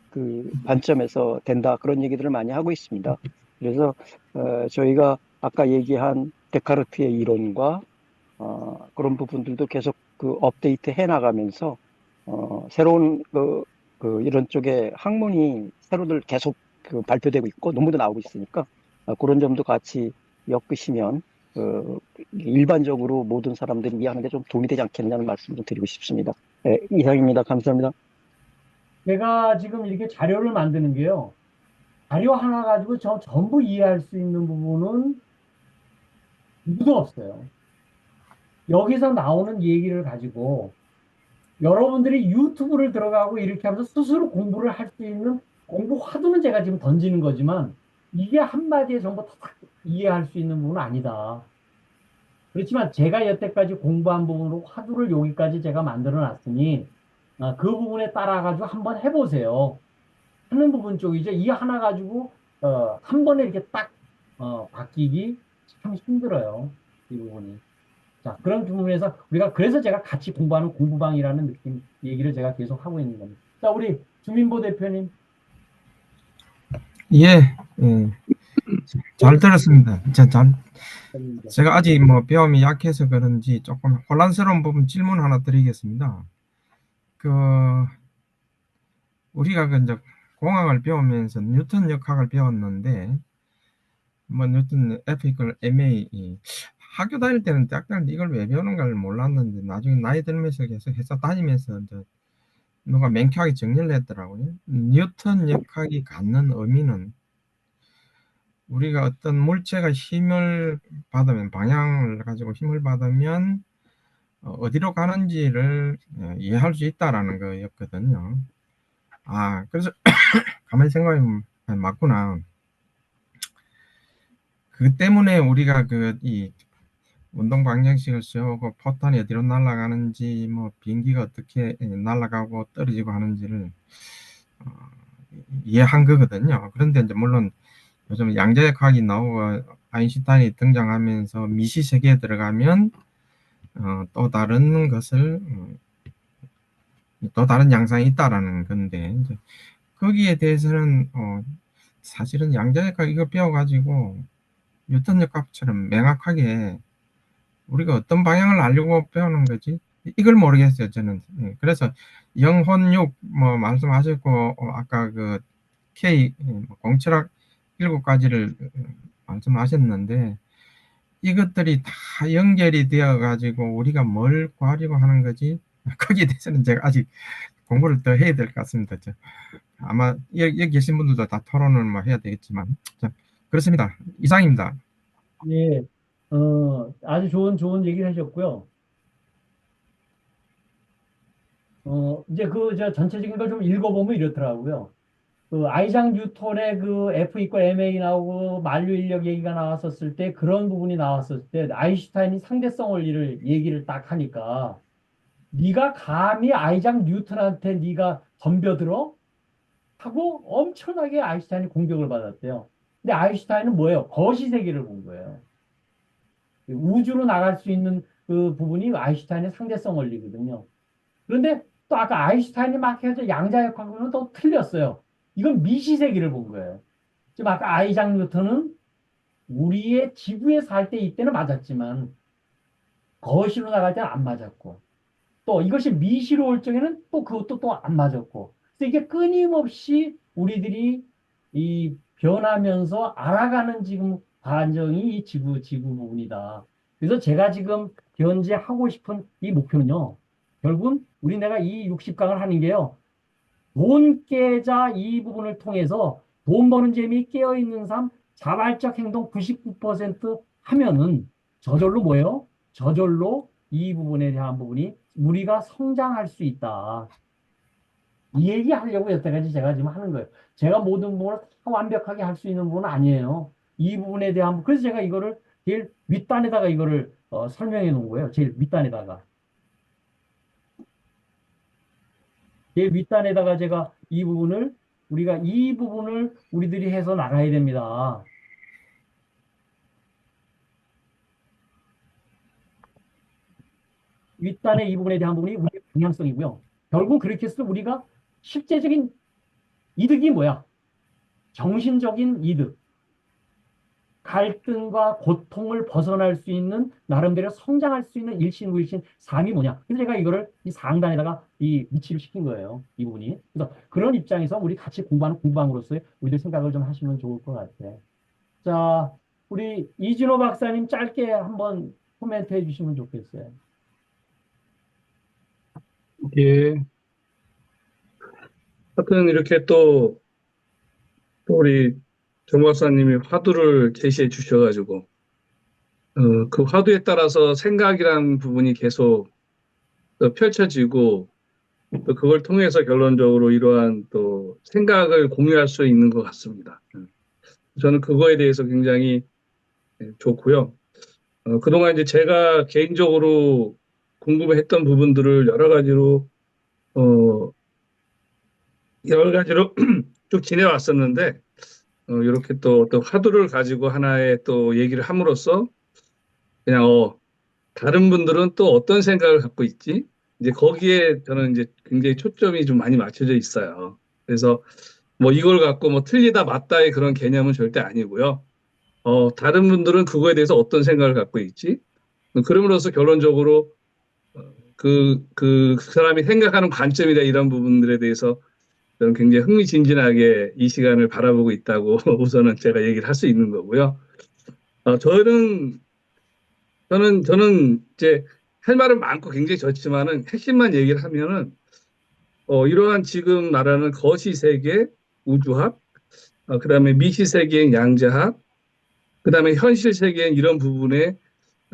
관점에서 된다. 그런 얘기들을 많이 하고 있습니다. 그래서 저희가 아까 얘기한 데카르트의 이론과 그런 부분들도 계속 업데이트 해 나가면서 새로운 이런 쪽에 학문이 새로들 계속 발표되고 있고 논문도 나오고 있으니까 그런 점도 같이 엮으시면 일반적으로 모든 사람들이 이해하는 데 좀 도움이 되지 않겠냐는 말씀을 좀 드리고 싶습니다. 네, 이상입니다. 감사합니다.
제가 지금 이렇게 자료를 만드는 게요. 자료 하나 가지고 전부 이해할 수 있는 부분은 누구도 없어요. 여기서 나오는 얘기를 가지고 여러분들이 유튜브를 들어가고 이렇게 하면서 스스로 공부를 할 수 있는 공부 화두는 제가 지금 던지는 거지만 이게 한마디에 전부 다 이해할 수 있는 부분은 아니다. 그렇지만 제가 여태까지 공부한 부분으로 화두를 여기까지 제가 만들어 놨으니 그 부분에 따라가지고 한번 해보세요. 하는 부분 쪽이죠. 이 하나 가지고 한 번에 이렇게 딱 바뀌기 참 힘들어요. 이 부분이. 자, 그런 부분에서 우리가 그래서 제가 같이 공부하는 공부방이라는 느낌 얘기를 제가 계속 하고 있는 겁니다. 자, 우리 주민보 대표님.
예, 잘 들었습니다. 제가 아직 배움이 약해서 그런지 조금 혼란스러운 부분 질문 하나 드리겠습니다. 우리가 이제 공학을 배우면서 뉴턴 역학을 배웠는데, 뉴턴 F = ma, 학교 다닐 때는 대학 다닐 때 이걸 왜 배우는가를 몰랐는데 나중에 나이 들면서 계속 회사 다니면서 이제 누가 명쾌하게 정리를 했더라고요. 뉴턴 역학이 갖는 의미는 우리가 어떤 물체가 힘을 받으면 방향을 가지고 힘을 받으면 어디로 가는지를 이해할 수 있다라는 거였거든요. 그래서 가만히 생각해보면 맞구나. 그 때문에 우리가 이 운동 방정식을 세우고 포탄이 어디로 날아가는지 뭐 비행기가 어떻게 날아가고 떨어지고 하는지를 어, 이해한 거거든요. 그런데 이제 물론 요즘 양자역학이 나오고 아인슈타인이 등장하면서 미시 세계에 들어가면 또 다른 것을 또 다른 양상이 있다라는 건데 이제 거기에 대해서는 사실은 양자역학 이거 배워가지고 뉴턴 역학처럼 명확하게 우리가 어떤 방향을 알려고 배우는 거지? 이걸 모르겠어요, 저는. 그래서 영혼육, 뭐, 말씀하셨고, 아까 K, 공철학 7가지를 말씀하셨는데, 이것들이 다 연결이 되어가지고 우리가 뭘 구하려고 하는 거지? 거기에 대해서는 제가 아직 공부를 더 해야 될 것 같습니다. 아마 여기 계신 분들도 다 토론을 뭐 해야 되겠지만. 자, 그렇습니다. 이상입니다.
예, 아주 좋은 얘기를 하셨고요. 이제 저 전체적인 걸 좀 읽어보면 이렇더라고요. 아이작 뉴턴의 F 이퀄 ma 나오고 만류 인력 얘기가 나왔었을 때 그런 부분이 나왔었을 때 아인슈타인이 상대성 원리를 얘기를 딱 하니까 네가 감히 아이작 뉴턴한테 네가 덤벼들어? 하고 엄청나게 아인슈타인이 공격을 받았대요. 근데 아인슈타인은 뭐예요? 거시 세계를 본 거예요. 우주로 나갈 수 있는 그 부분이 아인슈타인의 상대성 원리거든요. 그런데 또 아까 아인슈타인이 막 해서 양자역학으로는 또 틀렸어요. 이건 미시세계를 본 거예요. 지금 아까 아이작 뉴턴은 우리의 지구에 살 때 이때는 맞았지만 거시로 나갈 때는 안 맞았고 또 이것이 미시로 올 적에는 또 그것도 또 안 맞았고 그래서 이게 끊임없이 우리들이 이 변하면서 알아가는 지금 과정이 이 지구 부분이다. 그래서 제가 지금 현재 하고 싶은 이 목표는요. 결국은 내가 이 60강을 하는 게요. 돈 계좌 이 부분을 통해서 돈 버는 재미 깨어있는 삶 자발적 행동 99% 하면은 저절로 뭐예요? 저절로 이 부분에 대한 부분이 우리가 성장할 수 있다. 이 얘기 하려고 여태까지 제가 지금 하는 거예요. 제가 모든 부분을 다 완벽하게 할 수 있는 부분은 아니에요. 이 부분에 대한 그래서 제가 이거를 제일 윗단에다가 이거를 설명해 놓은 거예요. 제일 윗단에다가. 제일 윗단에다가 제가 우리가 이 부분을 우리들이 해서 나가야 됩니다. 윗단의 이 부분에 대한 부분이 우리의 방향성이고요. 결국 그렇게 해서 우리가 실제적인 이득이 뭐야? 정신적인 이득. 갈등과 고통을 벗어날 수 있는 나름대로 성장할 수 있는 일신후일신 삶이 뭐냐. 그래서 제가 이거를 이 상단에다가 이 위치를 시킨 거예요. 이 부분이. 그래서 그런 입장에서 우리 같이 공부하는 공부방으로서의 우리들 생각을 좀 하시면 좋을 것 같아요. 자, 우리 이진호 박사님 짧게 한번 코멘트 해주시면 좋겠어요.
예. 하여튼 이렇게 또 우리 정 박사님이 화두를 제시해 주셔가지고, 그 화두에 따라서 생각이라는 부분이 계속 또 펼쳐지고, 또 그걸 통해서 결론적으로 이러한 또 생각을 공유할 수 있는 것 같습니다. 저는 그거에 대해서 굉장히 좋고요. 그동안 이제 제가 개인적으로 궁금했던 부분들을 여러 가지로 쭉 지내왔었는데, 이렇게 또 어떤 화두를 가지고 하나의 또 얘기를 함으로써 그냥 다른 분들은 또 어떤 생각을 갖고 있지? 이제 거기에 저는 이제 굉장히 초점이 좀 많이 맞춰져 있어요. 그래서 뭐 이걸 갖고 뭐 틀리다 맞다의 그런 개념은 절대 아니고요. 다른 분들은 그거에 대해서 어떤 생각을 갖고 있지? 그럼으로써 결론적으로 그 사람이 생각하는 관점이나 이런 부분들에 대해서 저는 굉장히 흥미진진하게 이 시간을 바라보고 있다고 우선은 제가 얘기를 할 수 있는 거고요. 저는 저는 이제 할 말은 많고 굉장히 좋지만은 핵심만 얘기를 하면은 이러한 지금 말하는 거시 세계 우주학, 그다음에 미시 세계인 양자학, 그다음에 현실 세계인 이런 부분에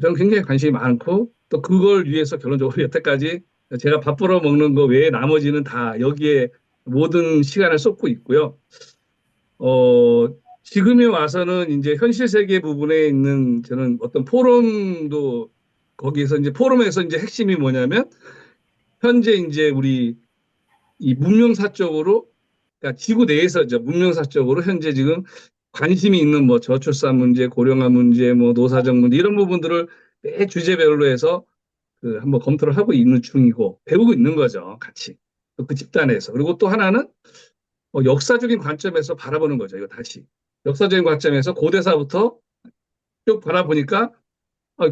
저는 굉장히 관심이 많고 또 그걸 위해서 결론적으로 여태까지 제가 밥 벌어 먹는 거 외에 나머지는 다 여기에 모든 시간을 쏟고 있고요. 어, 지금에 와서는 이제 현실 세계 부분에 있는 저는 어떤 포럼도 거기에서 이제 포럼에서 이제 핵심이 뭐냐면 현재 이제 우리 이 문명사적으로 그러니까 지구 내에서 이제 문명사적으로 현재 지금 관심이 있는 뭐 저출산 문제, 고령화 문제, 뭐 노사정 문제 이런 부분들을 매 주제별로 해서 그 한번 검토를 하고 있는 중이고 배우고 있는 거죠, 같이. 그 집단에서. 그리고 또 하나는 역사적인 관점에서 바라보는 거죠, 이거 다시. 역사적인 관점에서 고대사부터 쭉 바라보니까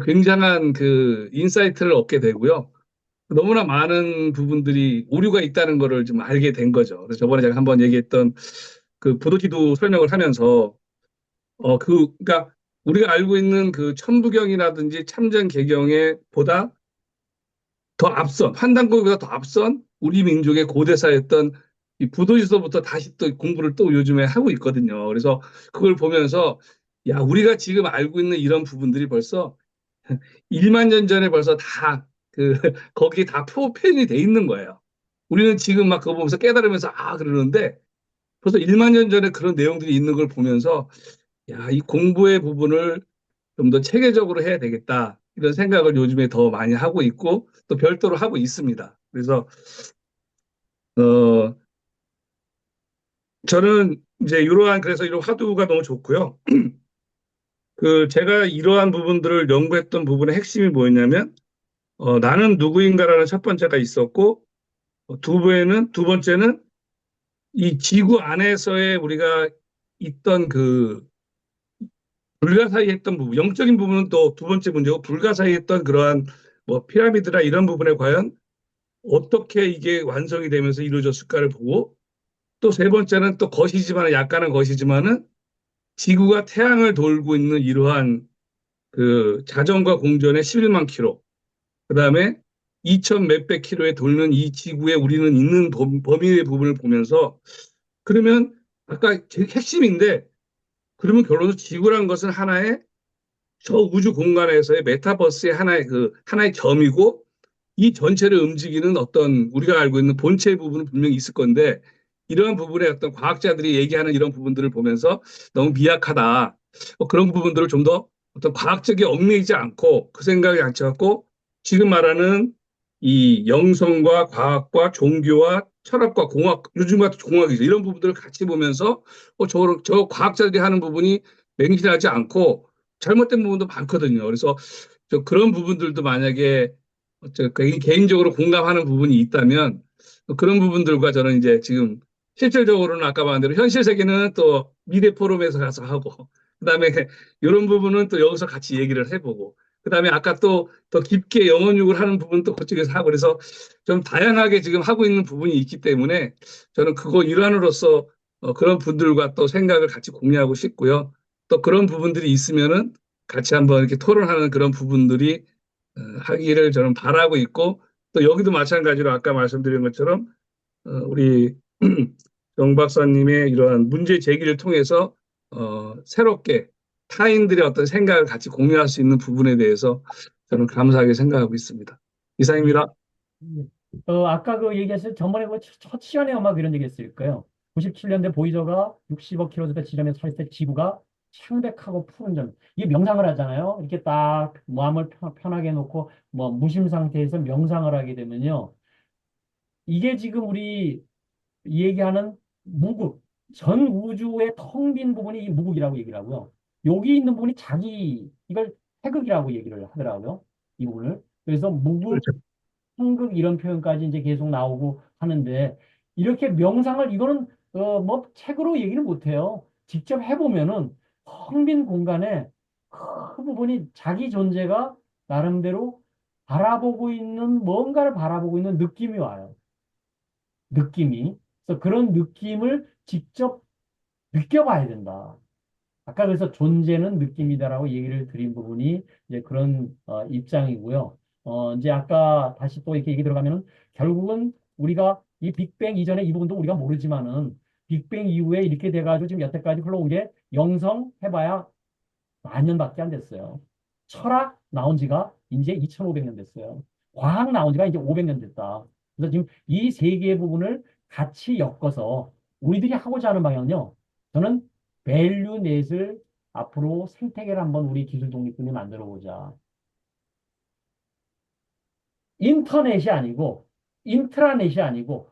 굉장한 그 인사이트를 얻게 되고요. 너무나 많은 부분들이 오류가 있다는 거를 좀 알게 된 거죠. 그래서 저번에 제가 한번 얘기했던 그 부도지도 설명을 하면서 그러니까 우리가 알고 있는 그 천부경이라든지 참전개경에 보다 더 앞선 환단고기보다 더 앞선 우리 민족의 고대사였던 이 부도지서부터 다시 또 공부를 또 요즘에 하고 있거든요. 그래서 그걸 보면서 야 우리가 지금 알고 있는 이런 부분들이 벌써 1만 년 전에 벌써 다 그 거기에 다 표현이 돼 있는 거예요. 우리는 지금 막 그거 보면서 깨달으면서 그러는데 벌써 1만 년 전에 그런 내용들이 있는 걸 보면서 야, 이 공부의 부분을 좀 더 체계적으로 해야 되겠다. 이런 생각을 요즘에 더 많이 하고 있고 또 별도로 하고 있습니다. 그래서 어 저는 이제 그래서 이런 화두가 너무 좋고요. 그 제가 이러한 부분들을 연구했던 부분의 핵심이 뭐였냐면 나는 누구인가라는 첫 번째가 있었고 두 번째는 이 지구 안에서의 우리가 있던 그 불가사의했던 부분, 영적인 부분은 또 두 번째 문제고 불가사의했던 그러한 뭐 피라미드나 이런 부분에 과연 어떻게 이게 완성이 되면서 이루어졌을까를 보고 또 세 번째는 또 것이지만 약간은 것이지만은 지구가 태양을 돌고 있는 이러한 그 자전과 공전의 11만 킬로, 그다음에 2천 몇백 킬로에 돌는 이 지구에 우리는 있는 범위의 부분을 보면서 그러면 아까 제일 핵심인데 그러면 결론은 지구라는 것은 하나의 저 우주 공간에서의 메타버스의 하나의 점이고 이 전체를 움직이는 어떤 우리가 알고 있는 본체 부분은 분명히 있을 건데 이러한 부분에 어떤 과학자들이 얘기하는 이런 부분들을 보면서 너무 미약하다. 그런 부분들을 좀 더 어떤 과학적이 얽매이지 않고 그 생각이 않지 않고 지금 말하는 이 영성과 과학과 종교와 철학과 공학, 요즘 같은 공학이죠. 이런 부분들을 같이 보면서 저 과학자들이 하는 부분이 맹신하지 않고 잘못된 부분도 많거든요. 그래서 그런 부분들도 만약에 개인적으로 공감하는 부분이 있다면 그런 부분들과 저는 이제 지금 실질적으로는 아까 말한 대로 현실 세계는 또 미래 포럼에서 가서 하고 그다음에 이런 부분은 또 여기서 같이 얘기를 해보고 그다음에 아까 또 더 깊게 영혼육을 하는 부분 또 그쪽에서 하고 그래서 좀 다양하게 지금 하고 있는 부분이 있기 때문에 저는 그거 일환으로서 그런 분들과 또 생각을 같이 공유하고 싶고요. 또 그런 부분들이 있으면은 같이 한번 이렇게 토론하는 그런 부분들이 하기를 저는 바라고 있고 또 여기도 마찬가지로 아까 말씀드린 것처럼 우리 정 박사님의 이러한 문제 제기를 통해서 새롭게 타인들의 어떤 생각을 같이 공유할 수 있는 부분에 대해서 저는 감사하게 생각하고 있습니다.
예.
이상입니다.
예. 아까 그 얘기했을 전번에 그 첫 시간에 아마 그런 얘기 했을 거예요. 97년대 보이저가 60억 킬로미터 지점에 서 있을 때 지구가 창백하고 푸른 점. 이게 명상을 하잖아요. 이렇게 딱 마음을 편하게 놓고 뭐 무심 상태에서 명상을 하게 되면요. 이게 지금 우리 얘기하는 무국, 전 우주의 텅 빈 부분이 이 무국이라고 얘기를 하고요. 여기 있는 부분이 이걸 태극이라고 얘기를 하더라고요. 이 부분을. 그래서 무국,
그렇죠.
한극 이런 표현까지 이제 계속 나오고 하는데 이렇게 명상을 이거는 뭐 책으로 얘기를 못 해요. 직접 해보면은 텅 빈 공간에 그 부분이 자기 존재가 나름대로 바라보고 있는 뭔가를 바라보고 있는 느낌이 와요. 느낌이. 그래서 그런 느낌을 직접 느껴봐야 된다. 아까 그래서 존재는 느낌이다라고 얘기를 드린 부분이 이제 그런 입장이고요. 이제 아까 다시 또 이렇게 얘기 들어가면은 결국은 우리가 이 빅뱅 이전에 이 부분도 우리가 모르지만은 빅뱅 이후에 이렇게 돼가지고 지금 여태까지 흘러온 게 영성 해봐야 만 년밖에 안 됐어요. 철학 나온 지가 이제 2500년 됐어요. 과학 나온 지가 이제 500년 됐다. 그래서 지금 이 세 개의 부분을 같이 엮어서 우리들이 하고자 하는 방향은요. 저는 밸류 넷을 앞으로 생태계를 한번 우리 기술 독립군이 만들어 보자. 인터넷이 아니고 인트라넷이 아니고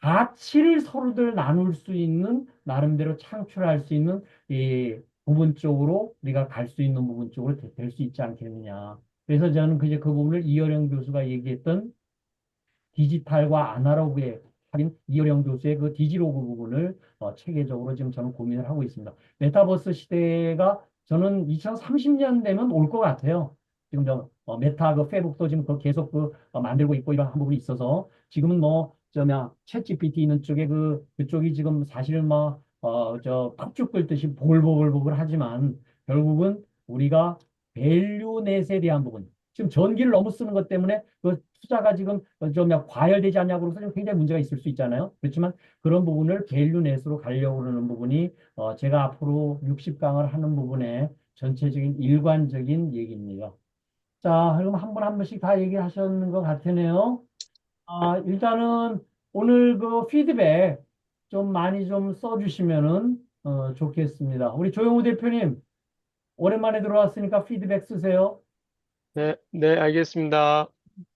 가치를 서로들 나눌 수 있는 나름대로 창출할 수 있는 이 부분 쪽으로 우리가 갈 수 있는 부분 쪽으로 될 수 있지 않겠느냐. 그래서 저는 그제 그 부분을 이어령 교수가 얘기했던 디지털과 아날로그의 할인 이어령 교수의 그 디지로그 부분을 체계적으로 지금 저는 고민을 하고 있습니다. 메타버스 시대가 저는 2030년 되면 올 것 같아요. 지금 저 메타 그 페북도 지금 그 계속 그 만들고 있고 이런 한 부분이 있어서 지금은 뭐저 뭐야 챗 GPT 있는 쪽에 그쪽이 지금 사실은 뭐저 팥죽 끓듯이 보글보글보글 하지만 결국은 우리가 밸류넷에 대한 부분 지금 전기를 너무 쓰는 것 때문에 그 투자가 지금 좀 과열되지 않냐고 그래서 좀 굉장히 문제가 있을 수 있잖아요. 그렇지만 그런 부분을 밸류넷으로 가려고 그러는 부분이 제가 앞으로 60강을 하는 부분에 전체적인 일관적인 얘기입니다. 자, 그럼 한 분 한 분씩 다 얘기하셨는 것 같으네요. 일단은 오늘 그 피드백 좀 많이 좀 써주시면은 좋겠습니다. 우리 조영우 대표님 오랜만에 들어왔으니까 피드백 쓰세요.
네, 네, 알겠습니다.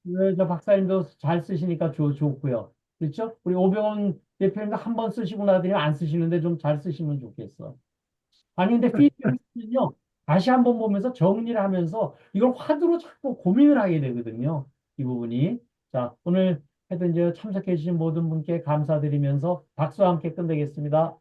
네, 저 박사님도 잘 쓰시니까 좋고요. 그렇죠? 우리 오병원 대표님도 한 번 쓰시고 나더니 안 쓰시는데 좀 잘 쓰시면 좋겠어. 아니, 근데 피드백은요, 다시 한 번 보면서 정리를 하면서 이걸 화두로 자꾸 고민을 하게 되거든요. 이 부분이. 자, 오늘 하여튼 이제 참석해 주신 모든 분께 감사드리면서 박수와 함께 끝내겠습니다.